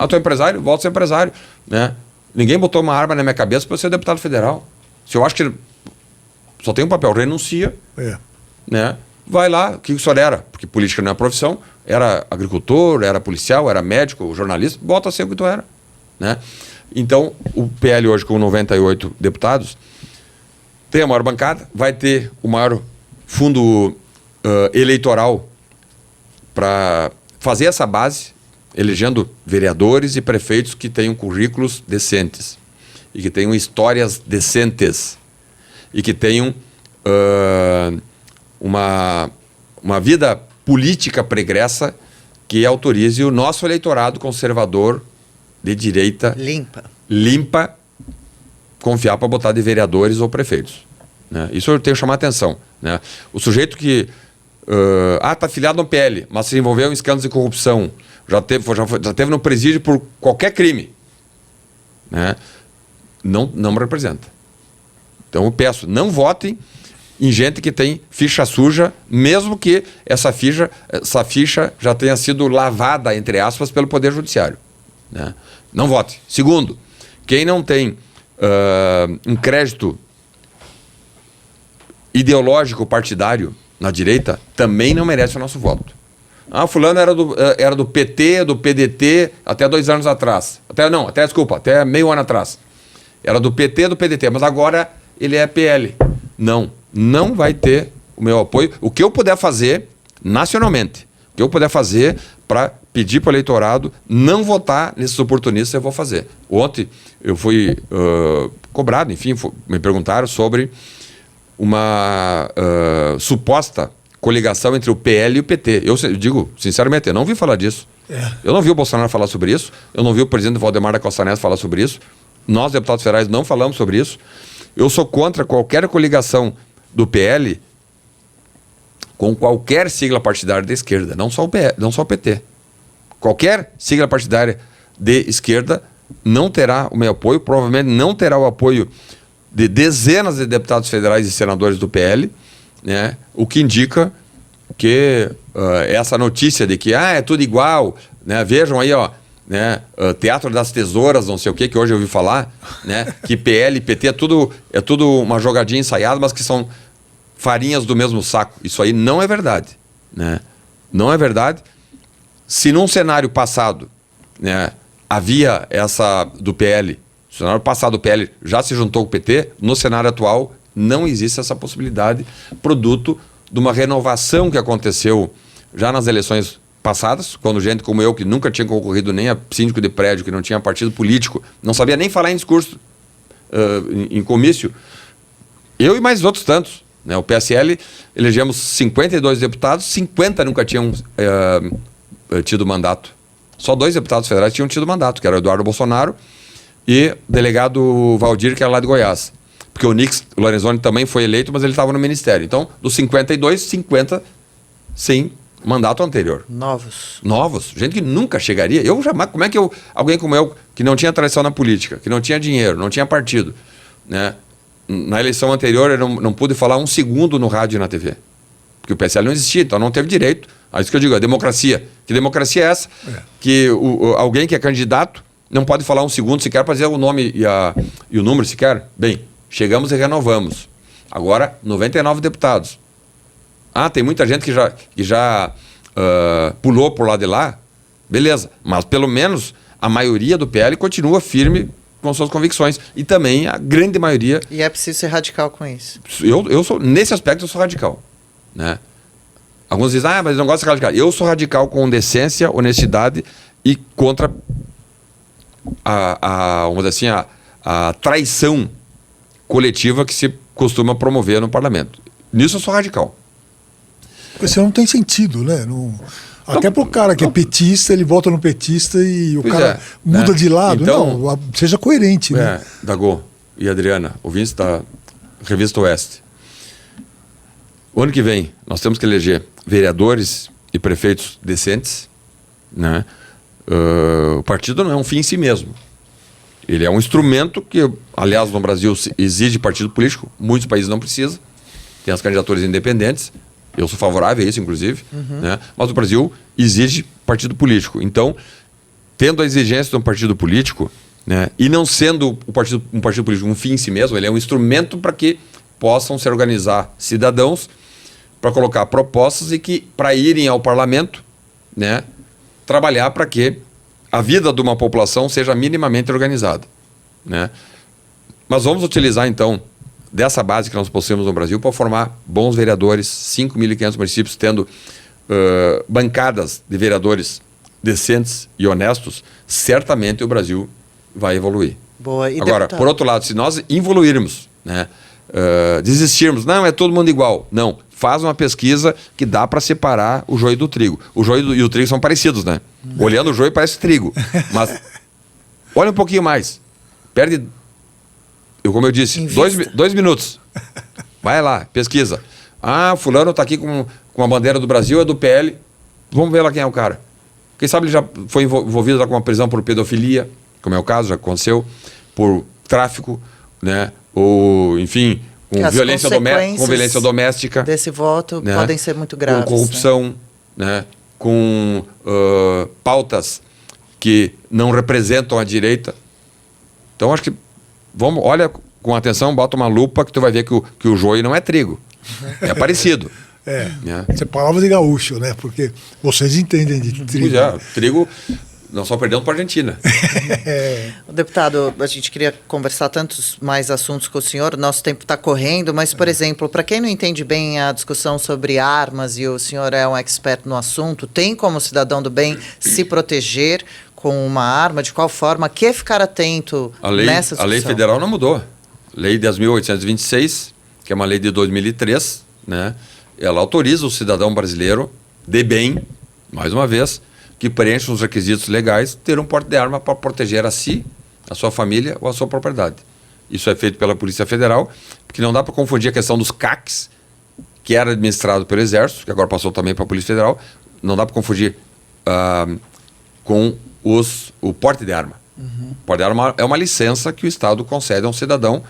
Tu é empresário, volta a ser empresário. Né? Ninguém botou uma arma na minha cabeça para eu ser deputado federal. Se eu acho que só tem um papel, renuncia. Né? Vai lá, o que o senhor era? Porque política não é profissão. Era agricultor, era policial, era médico, jornalista. Volta a ser o que tu era. Né? Então, o PL hoje com 98 deputados tem a maior bancada, vai ter o maior fundo eleitoral para fazer essa base, elegendo vereadores e prefeitos que tenham currículos decentes e que tenham histórias decentes e que tenham uma vida política pregressa que autorize o nosso eleitorado conservador de direita limpa confiar para botar de vereadores ou prefeitos. Né? Isso eu tenho que chamar a atenção. Né? O sujeito que está filiado no PL, mas se envolveu em escândalos de corrupção, já teve no presídio por qualquer crime, né? Não me representa. Então eu peço, não votem em gente que tem ficha suja, mesmo que essa ficha já tenha sido lavada, entre aspas, pelo Poder Judiciário. Né? Não vote. Segundo, quem não tem um crédito ideológico partidário na direita, também não merece o nosso voto. Fulano era do PT, do PDT, até 2 anos atrás. Até meio ano atrás. Era do PT, do PDT, mas agora ele é PL. Não vai ter o meu apoio. O que eu puder fazer, nacionalmente, o que eu puder fazer para pedir para o eleitorado não votar nesses oportunistas, eu vou fazer. Ontem eu fui cobrado, enfim, me perguntaram sobre uma suposta coligação entre o PL e o PT. Eu digo, sinceramente, eu não ouvi falar disso. Eu não vi o Bolsonaro falar sobre isso. Eu não vi o presidente Valdemar da Costa Neto falar sobre isso. Nós, deputados federais, não falamos sobre isso. Eu sou contra qualquer coligação do PL com qualquer sigla partidária de esquerda, não só o PT. Qualquer sigla partidária de esquerda não terá o meu apoio, provavelmente não terá o apoio de dezenas de deputados federais e senadores do PL, né? O que indica que essa notícia de que é tudo igual, né? Vejam aí, ó, né? Teatro das Tesouras, não sei o que hoje eu ouvi falar, né? Que PL e PT é tudo uma jogadinha ensaiada, mas que são farinhas do mesmo saco. Isso aí não é verdade, né? Não é verdade. Se num cenário passado, né, havia essa do PL, no cenário passado o PL já se juntou com o PT, no cenário atual não existe essa possibilidade, produto de uma renovação que aconteceu já nas eleições passadas, quando gente como eu, que nunca tinha concorrido nem a síndico de prédio, que não tinha partido político, não sabia nem falar em discurso, em comício, eu e mais outros tantos, né? O PSL elegemos 52 deputados, 50 nunca tinham tido mandato. Só 2 deputados federais tinham tido mandato, que era o Eduardo Bolsonaro e o delegado Valdir, que era lá de Goiás. Porque o Nix Lorenzoni também foi eleito, mas ele estava no ministério. Então, dos 52, 50 sem mandato anterior. Novos. Gente que nunca chegaria. Eu jamais. Como é que alguém como eu, que não tinha tradição na política, que não tinha dinheiro, não tinha partido, né? Na eleição anterior, eu não pude falar um segundo no rádio e na TV. Porque o PSL não existia, então não teve direito. É isso que eu digo, a democracia. Que democracia é essa? Que alguém que é candidato não pode falar um segundo sequer para dizer o nome e o número sequer. Bem, chegamos e renovamos. Agora, 99 deputados. Tem muita gente que já pulou por lá de lá. Beleza, mas pelo menos a maioria do PL continua firme com suas convicções. E também a grande maioria... E é preciso ser radical com isso. Eu sou, nesse aspecto, eu sou radical, né? Alguns dizem, mas eu não gosto de ser radical. Eu sou radical com decência, honestidade e contra vamos dizer assim, a traição coletiva que se costuma promover no parlamento. Nisso eu sou radical. Porque senão não tem sentido, né? Até pro cara que é petista, ele vota no petista e o cara muda de lado. Então, não, seja coerente, né? Dagô e Adriana, ouvintes da Revista Oeste. O ano que vem, nós temos que eleger vereadores e prefeitos decentes, né? O partido não é um fim em si mesmo. Ele é um instrumento que, aliás, no Brasil exige partido político. Muitos países não precisam. Tem as candidaturas independentes. Eu sou favorável a isso, inclusive. Né? Mas o Brasil exige partido político. Então, tendo a exigência de um partido político, né, e não sendo um partido político um fim em si mesmo, ele é um instrumento para que possam se organizar cidadãos para colocar propostas e que, para irem ao parlamento, né, trabalhar para que a vida de uma população seja minimamente organizada, né? Mas vamos utilizar, então, dessa base que nós possuímos no Brasil para formar bons vereadores, 5.500 municípios tendo bancadas de vereadores decentes e honestos, certamente o Brasil vai evoluir. Boa. E agora, deputado? por outro lado, se nós evoluirmos, né, desistirmos, não, é todo mundo igual. Não, faz uma pesquisa que dá para separar o joio do trigo. O joio e o trigo são parecidos, né? Olhando o joio parece trigo, mas olha um pouquinho mais. Perde, como eu disse, 2 minutos. Vai lá, pesquisa. Fulano está aqui com a bandeira do Brasil, é do PL. Vamos ver lá quem é o cara. Quem sabe ele já foi envolvido lá com uma prisão por pedofilia, como é o caso, já aconteceu, por tráfico, né? Ou, enfim, com violência doméstica. Desse voto, né, podem ser muito graves. Com corrupção, né? Com pautas que não representam a direita. Então, acho que olha com atenção, bota uma lupa que tu vai ver que o joio não é trigo. É parecido. Isso é palavra de gaúcho, né? Porque vocês entendem de trigo. Trigo... Nós só perdemos para a Argentina. Deputado, a gente queria conversar tantos mais assuntos com o senhor, nosso tempo está correndo, mas, por exemplo, para quem não entende bem a discussão sobre armas e o senhor é um expert no assunto, tem como cidadão do bem se proteger com uma arma? De qual forma? Que ficar atento nessa discussão? A lei federal não mudou. Lei 10.826, que é uma lei de 2003, né? Ela autoriza o cidadão brasileiro de bem, mais uma vez, que preenche os requisitos legais, ter um porte de arma para proteger a si, a sua família ou a sua propriedade. Isso é feito pela Polícia Federal, porque não dá para confundir a questão dos CACs, que era administrado pelo Exército, que agora passou também para a Polícia Federal, não dá para confundir com o porte de arma. O porte de arma é uma licença que o Estado concede a um cidadão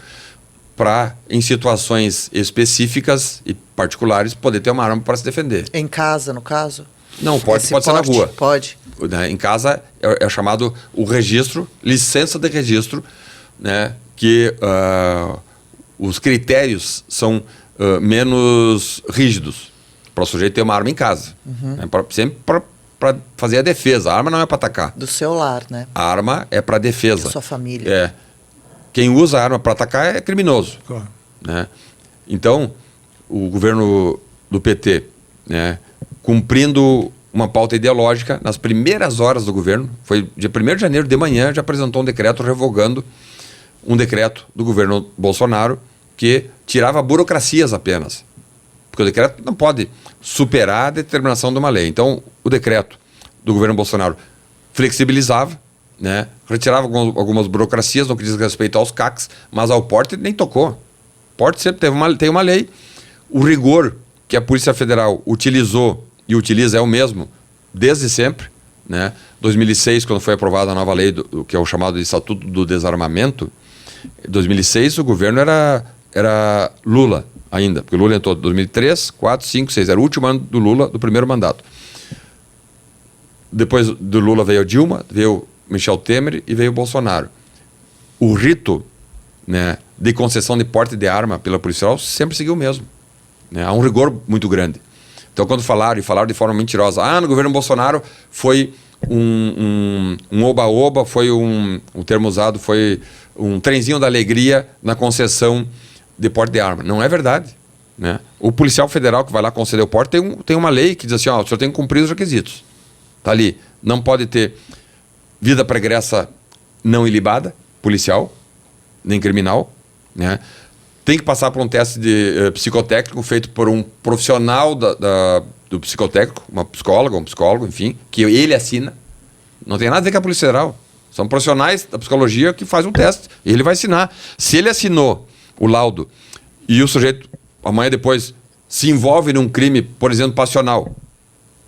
para, em situações específicas e particulares, poder ter uma arma para se defender. Em casa, no caso? Não, pode ser na rua. Pode. Em casa é chamado o registro, licença de registro, né, que os critérios são menos rígidos para o sujeito ter uma arma em casa. Né, sempre para fazer a defesa. A arma não é para atacar. Do seu lar, né? A arma é para defesa. Da sua família. Quem usa a arma para atacar é criminoso. Claro. Né? Então, o governo do PT, né, cumprindo uma pauta ideológica nas primeiras horas do governo. Foi dia 1º de janeiro, de manhã, já apresentou um decreto revogando um decreto do governo Bolsonaro que tirava burocracias apenas. Porque o decreto não pode superar a determinação de uma lei. Então, o decreto do governo Bolsonaro flexibilizava, né, retirava algumas burocracias no que diz respeito aos CACs, mas ao porte nem tocou. O porte sempre tem uma lei. O rigor que a Polícia Federal utilizou e utiliza é o mesmo desde sempre, né? 2006, quando foi aprovada a nova lei, que é o chamado de Estatuto do Desarmamento, em 2006 o governo era Lula ainda, porque Lula entrou em 2003, 4, 5, 6, era o último ano do Lula, do primeiro mandato. Depois do Lula veio a Dilma, veio Michel Temer e veio o Bolsonaro. O rito, né, de concessão de porte de arma pela Polícia Federal sempre seguiu o mesmo, né? Há um rigor muito grande. Então, quando falaram de forma mentirosa, no governo Bolsonaro foi um oba-oba, foi o termo usado foi um trenzinho da alegria na concessão de porte de arma. Não é verdade, né? O policial federal que vai lá conceder o porte tem uma lei que diz assim, o senhor tem que cumprir os requisitos. Está ali. Não pode ter vida pregressa não ilibada, policial, nem criminal, né? Tem que passar por um teste de psicotécnico feito por um profissional do psicotécnico, uma psicóloga, um psicólogo, enfim, que ele assina. Não tem nada a ver com a Polícia Federal. São profissionais da psicologia que fazem um teste. E ele vai assinar. Se ele assinou o laudo e o sujeito, amanhã depois, se envolve num crime, por exemplo, passional,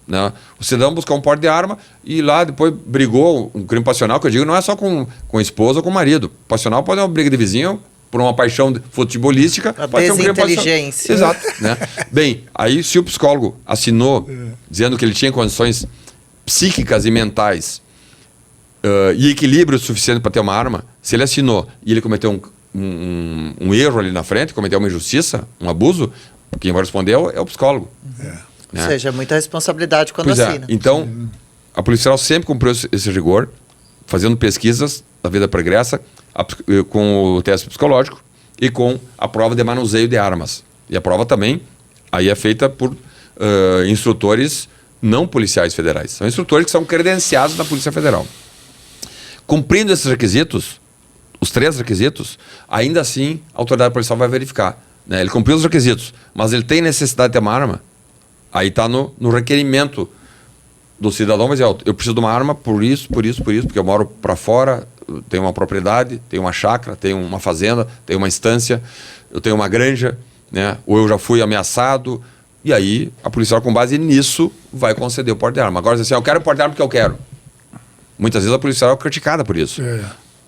né? O cidadão buscar um porte de arma e lá depois brigou, um crime passional, que eu digo, não é só com a esposa ou com o marido. Passional pode ser uma briga de vizinho, por uma paixão futebolística, pode ser um crime passional. Desinteligência. Exato, né? Bem, aí se o psicólogo assinou dizendo que ele tinha condições psíquicas e mentais e equilíbrio suficiente para ter uma arma, se ele assinou e ele cometeu um erro ali na frente, cometeu uma injustiça, um abuso, quem vai responder é o psicólogo. Né? Ou seja, muita responsabilidade quando assina. Então, a Polícia Federal sempre cumpriu esse rigor, fazendo pesquisas da vida pregressa, com o teste psicológico e com a prova de manuseio de armas. E a prova também aí é feita por instrutores não policiais federais. São instrutores que são credenciados na Polícia Federal. Cumprindo esses requisitos, os 3 requisitos, ainda assim a autoridade policial vai verificar, né? Ele cumpriu os requisitos, mas ele tem necessidade de ter uma arma, aí está no requerimento do cidadão, vai dizer, eu preciso de uma arma por isso, porque eu moro para fora, tenho uma propriedade, tenho uma chácara, tenho uma fazenda, tenho uma estância, eu tenho uma granja, né? Ou eu já fui ameaçado, e aí a polícia, com base nisso, vai conceder o porte de arma. Agora, diz assim, eu quero o porte de arma porque eu quero. Muitas vezes a polícia é criticada por isso.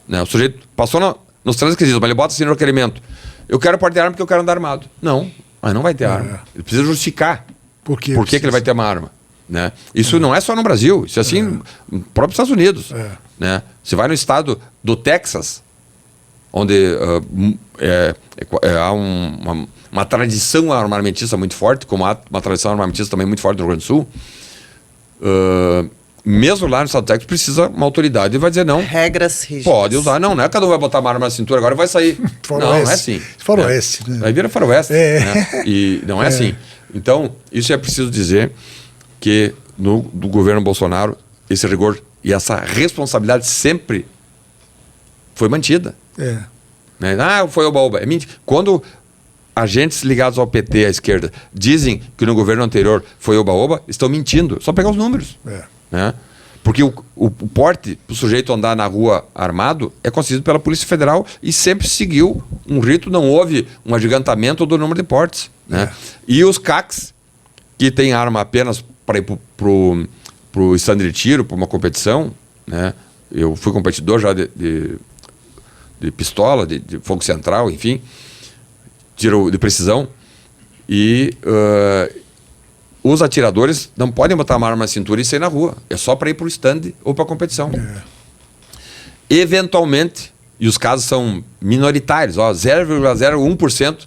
Né? O sujeito passou nos 3 requisitos, mas ele bota assim no requerimento, eu quero o porte de arma porque eu quero andar armado. Não, mas não vai ter arma. Ele precisa justificar por que ele vai ter uma arma. Né? Isso não é só no Brasil, isso é assim nos próprios Estados Unidos. Né? Você vai no estado do Texas, onde há uma tradição armamentista muito forte, como há uma tradição armamentista também muito forte no Rio Grande do Sul, mesmo lá no estado do Texas precisa uma autoridade e vai dizer não. Regras rígidas. Pode usar, não é cada um vai botar uma arma na cintura agora e vai sair. Não é assim. Faroeste. Né? Aí vira faroeste. Né? E não é assim. Então, isso é preciso dizer que do governo Bolsonaro, esse rigor e essa responsabilidade sempre foi mantida. Né? Foi oba-oba. É mentira. Quando agentes ligados ao PT, à esquerda, dizem que no governo anterior foi oba-oba, estão mentindo. Só pegar os números. Né? Porque o porte para o sujeito andar na rua armado é concedido pela Polícia Federal e sempre seguiu um rito, não houve um agigantamento do número de portes. Né? E os CACs, que têm arma apenas para ir para o stand de tiro, para uma competição, né? Eu fui competidor já de pistola, de fogo central, enfim, tiro de precisão, e os atiradores não podem botar uma arma na cintura e sair na rua, é só para ir para o stand ou para a competição. Eventualmente, e os casos são minoritários, 0,01%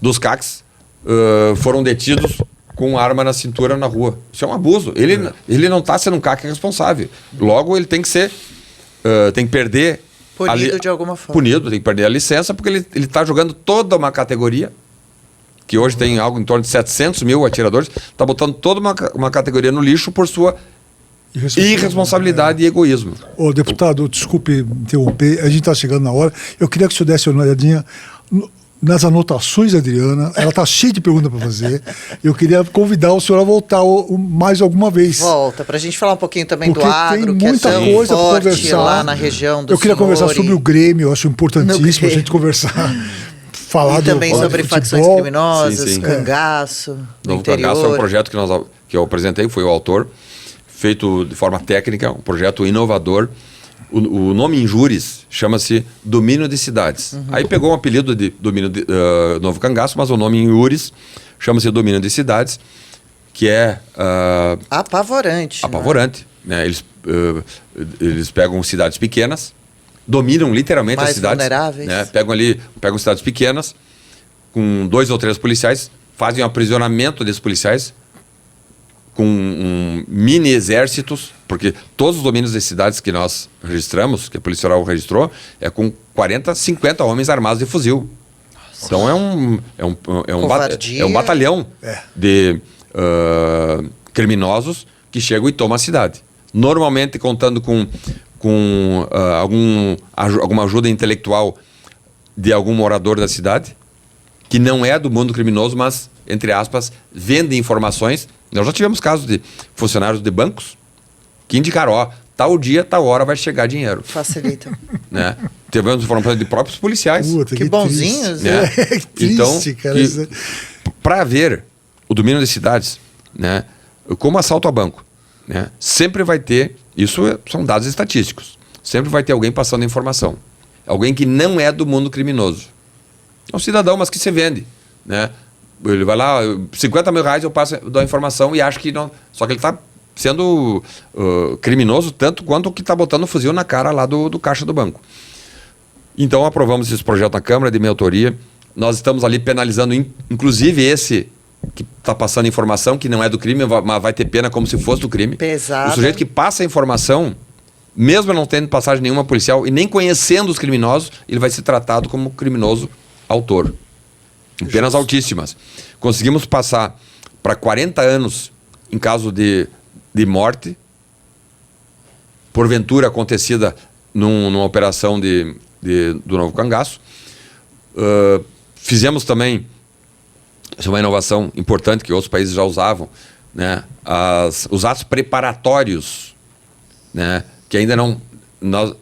dos CACs foram detidos com arma na cintura na rua. Isso é um abuso. Ele não está sendo um CAC responsável. Logo, ele tem que ser... tem que perder... Punido de alguma forma. Punido, tem que perder a licença, porque ele está jogando toda uma categoria que hoje tem algo em torno de 700 mil atiradores, está botando toda uma categoria no lixo por sua irresponsabilidade e egoísmo. Ô, deputado, desculpe interromper, a gente está chegando na hora. Eu queria que o senhor desse uma olhadinha nas anotações da Adriana. Ela está cheia de perguntas para fazer. Eu queria convidar o senhor a voltar mais alguma vez. Volta, para a gente falar um pouquinho também Porque do agro, tem que muita é tão coisa para forte conversar. lá na região do Eu queria conversar sobre o Grêmio, eu acho importantíssimo a gente conversar. Falar e também sobre facções criminosas, Sim. cangaço, do Novo interior. Cangaço é um projeto que eu apresentei, fui o autor, feito de forma técnica, um projeto inovador. O nome em júris chama-se Domínio de Cidades. Aí pegou um apelido de Domínio de Novo Cangaço, mas o nome em júris chama-se Domínio de Cidades, que é... apavorante. Apavorante. Né? Eles pegam cidades pequenas, dominam literalmente mais as cidades. vulneráveis. Né? Pegam cidades pequenas, com 2 ou 3 policiais, fazem um aprisionamento desses policiais, com mini exércitos, porque todos os domínios das cidades que nós registramos, que a Polícia Federal registrou, é com 40, 50 homens armados de fuzil. Nossa. Então é um batalhão de criminosos que chegam e tomam a cidade. Normalmente contando com alguma ajuda intelectual de algum morador da cidade, que não é do mundo criminoso, mas, entre aspas, vende informações. Nós já tivemos casos de funcionários de bancos que indicaram, tal dia, tal hora vai chegar dinheiro. Facilita. Né? Tivemos informações de próprios policiais. Puta, que bonzinhos. Né? Que triste, então, cara. Para haver o domínio das cidades, né, como assalto a banco, né, sempre vai ter, são dados estatísticos, sempre vai ter alguém passando informação. Alguém que não é do mundo criminoso. É um cidadão, mas que se vende. Né? Ele vai lá, 50 mil reais eu dou a informação e acho que não. Só que ele está sendo criminoso tanto quanto o que está botando o fuzil na cara lá do caixa do banco. Então aprovamos esse projeto na Câmara de minha autoria. Nós estamos ali penalizando, inclusive esse que está passando informação que não é do crime, mas vai ter pena como se fosse do crime. Pesado. O sujeito que passa a informação, mesmo não tendo passagem nenhuma policial e nem conhecendo os criminosos, ele vai ser tratado como criminoso autor. Penas altíssimas. Conseguimos passar para 40 anos em caso de morte, porventura acontecida numa operação do Novo Cangaço. Fizemos também, isso é uma inovação importante que outros países já usavam, né, os atos preparatórios, né, que ainda não... Nós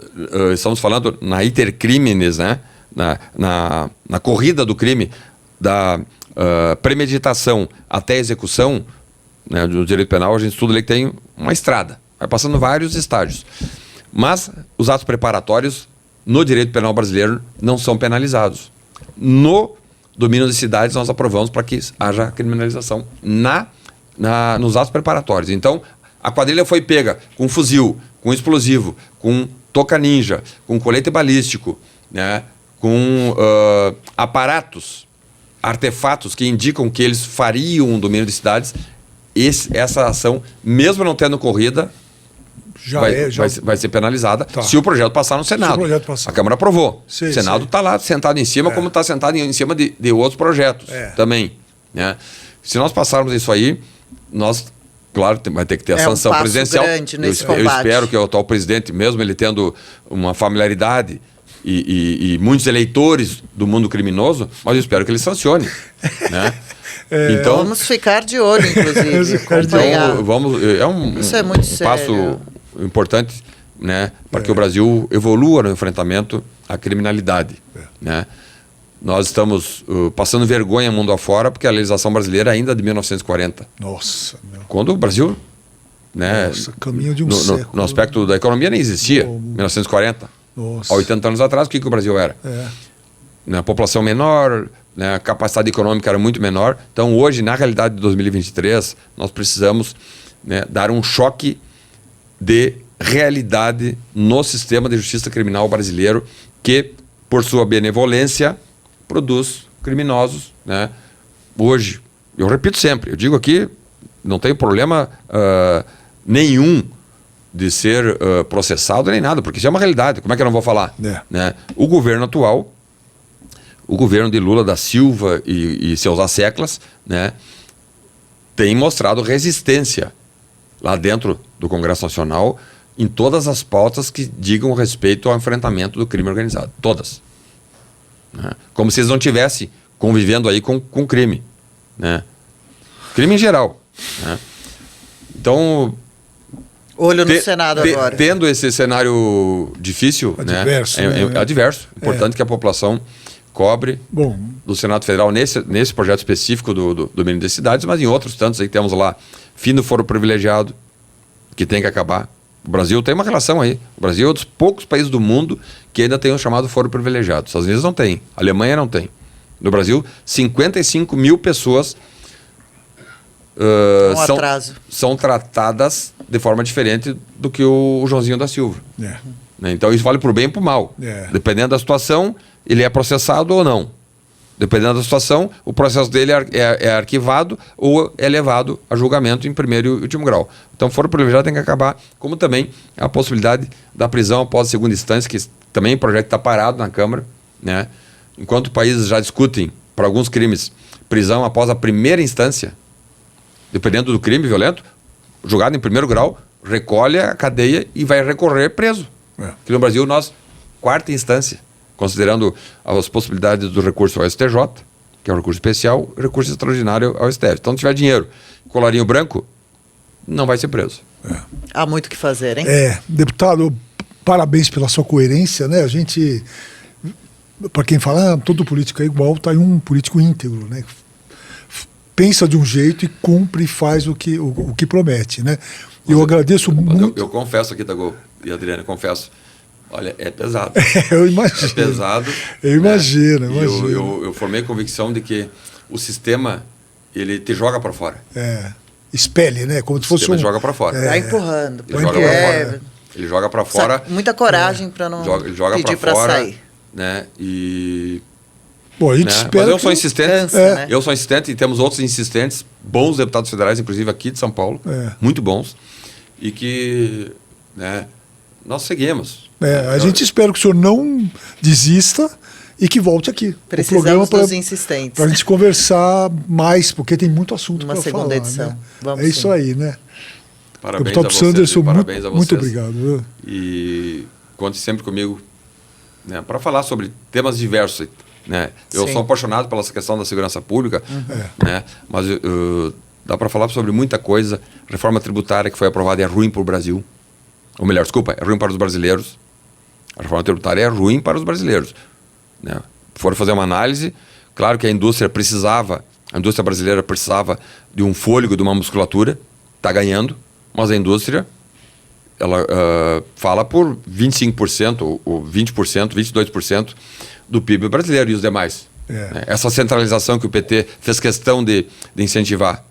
estamos falando na iter criminis, né, na corrida do crime, da premeditação até a execução, né, do direito penal, a gente estuda ali que tem uma estrada, vai passando vários estágios. Mas os atos preparatórios no direito penal brasileiro não são penalizados. No domínio de cidades nós aprovamos para que haja criminalização nos atos preparatórios. Então, a quadrilha foi pega com fuzil, com explosivo, com toca ninja, com colete balístico, né, com aparatos, artefatos que indicam que eles fariam um domínio de cidades. Essa ação, mesmo não tendo corrida, vai ser penalizada se o projeto passar no Senado. A Câmara aprovou. O Senado está lá sentado em cima, como está sentado em cima de outros projetos também. Né? Se nós passarmos isso aí, nós, claro, vai ter que ter a sanção presidencial. Eu espero que o atual presidente, mesmo ele tendo uma familiaridade e muitos eleitores do mundo criminoso, mas eu espero que ele sancione. Né? Então, vamos ficar de olho, inclusive. Então, isso é muito passo importante, né, para que o Brasil evolua no enfrentamento à criminalidade. Né? Nós estamos passando vergonha mundo afora porque a legislação brasileira ainda é de 1940. Nossa, meu. Quando o Brasil, né, caminho de um século. No aspecto da economia nem existia, 1940. Nossa. Há 80 anos atrás, o que o Brasil era? Né, população menor, né, a capacidade econômica era muito menor. Então, hoje, na realidade de 2023, nós precisamos, né, dar um choque de realidade no sistema de justiça criminal brasileiro que, por sua benevolência, produz criminosos. Né? Hoje, eu repito sempre, eu digo aqui, não tenho problema nenhum de ser processado nem nada, porque isso é uma realidade. Como é que eu não vou falar? Né? O governo atual o governo de Lula da Silva e seus asseclas, né, tem mostrado resistência lá dentro do Congresso Nacional em todas as pautas que digam respeito ao enfrentamento do crime organizado. Todas. Né? Como se eles não estivessem convivendo aí com crime. Né? Crime em geral. Né? Então... Olho no Senado agora. Tendo esse cenário difícil, adverso, né? Adverso. Importante que a população cobre do Senado Federal nesse projeto específico do Domínio das Cidades, mas em outros tantos aí que temos lá, fim do foro privilegiado, que tem que acabar. O Brasil tem uma relação aí. O Brasil é um dos poucos países do mundo que ainda tem o chamado foro privilegiado. Os Estados Unidos não tem, a Alemanha não tem. No Brasil, 55 mil pessoas são tratadas de forma diferente do que o Joãozinho da Silva. Né? Então isso vale para o bem e para o mal. Dependendo da situação, ele é processado ou não. Dependendo da situação, o processo dele é arquivado ou é levado a julgamento em primeiro e último grau. Então, foro privilegiado tem que acabar, como também a possibilidade da prisão após a segunda instância, que também o projeto está parado na Câmara. Né? Enquanto países já discutem, para alguns crimes, prisão após a primeira instância, dependendo do crime violento, julgado em primeiro grau, recolhe a cadeia e vai recorrer preso. Aqui no Brasil, nós, quarta instância, considerando as possibilidades do recurso ao STJ, que é um recurso especial, recurso extraordinário ao STF. Então, se tiver dinheiro, colarinho branco, não vai ser preso. Há muito o que fazer, hein? Deputado, parabéns pela sua coerência, né? A gente, para quem fala, todo político é igual, tá aí um político íntegro, né? Pensa de um jeito e cumpre e faz o que promete, né? Eu agradeço muito. Eu confesso aqui, Tagô e Adriana, confesso. Olha, é pesado. Eu imagino. É pesado. Eu imagino, né? imagino. Eu formei convicção de que o sistema, ele te joga para fora. Espelhe, né? Como se fosse ele joga para fora. Vai empurrando. Ele joga para fora. Ele joga para fora. Muita coragem para não pedir para sair. Né? E... Bom, a gente espera. Mas eu sou insistente. Né? Eu sou insistente e temos outros insistentes, bons deputados federais, inclusive aqui de São Paulo, muito bons, e que, né, nós seguimos. A gente espera que o senhor não desista e que volte aqui. Precisamos dos insistentes. Para a gente conversar mais, porque tem muito assunto para falar. Uma segunda edição. Né? Vamos isso aí, né? Parabéns deputado a vocês, Sanderson, parabéns a vocês. muito obrigado. Viu? E conte sempre comigo, né, para falar sobre temas diversos. Né? Eu sou apaixonado pela questão da segurança pública, né? Mas dá para falar sobre muita coisa. Reforma tributária que foi aprovada é ruim para o Brasil. Ou melhor, desculpa, é ruim para os brasileiros. A reforma tributária é ruim para os brasileiros. Né? Foram fazer uma análise, claro que a indústria brasileira precisava de um fôlego, de uma musculatura, está ganhando, mas a indústria ela fala por 25%, ou 20%, 22% do PIB brasileiro e os demais. Né? Essa centralização que o PT fez questão de incentivar.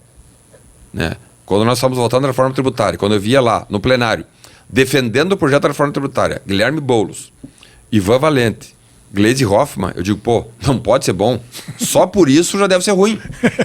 Né? Quando nós estávamos votando a reforma tributária, quando eu via lá no plenário, defendendo o projeto da reforma tributária, Guilherme Boulos, Ivan Valente, Gleisi Hoffmann, eu digo, não pode ser bom. Só por isso já deve ser ruim.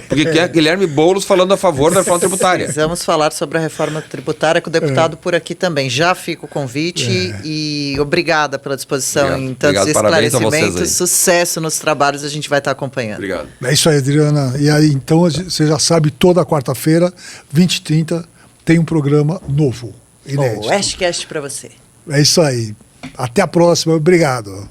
Porque quer Guilherme Boulos falando a favor da reforma tributária. Precisamos falar sobre a reforma tributária com o deputado por aqui também. Já fica o convite e obrigada pela disposição em tantos esclarecimentos. Sucesso nos trabalhos, a gente vai estar acompanhando. Obrigado. É isso aí, Adriana. E aí, então, você já sabe, toda quarta-feira, 20h30, tem um programa novo, inédito. Westcast para você. É isso aí. Até a próxima. Obrigado.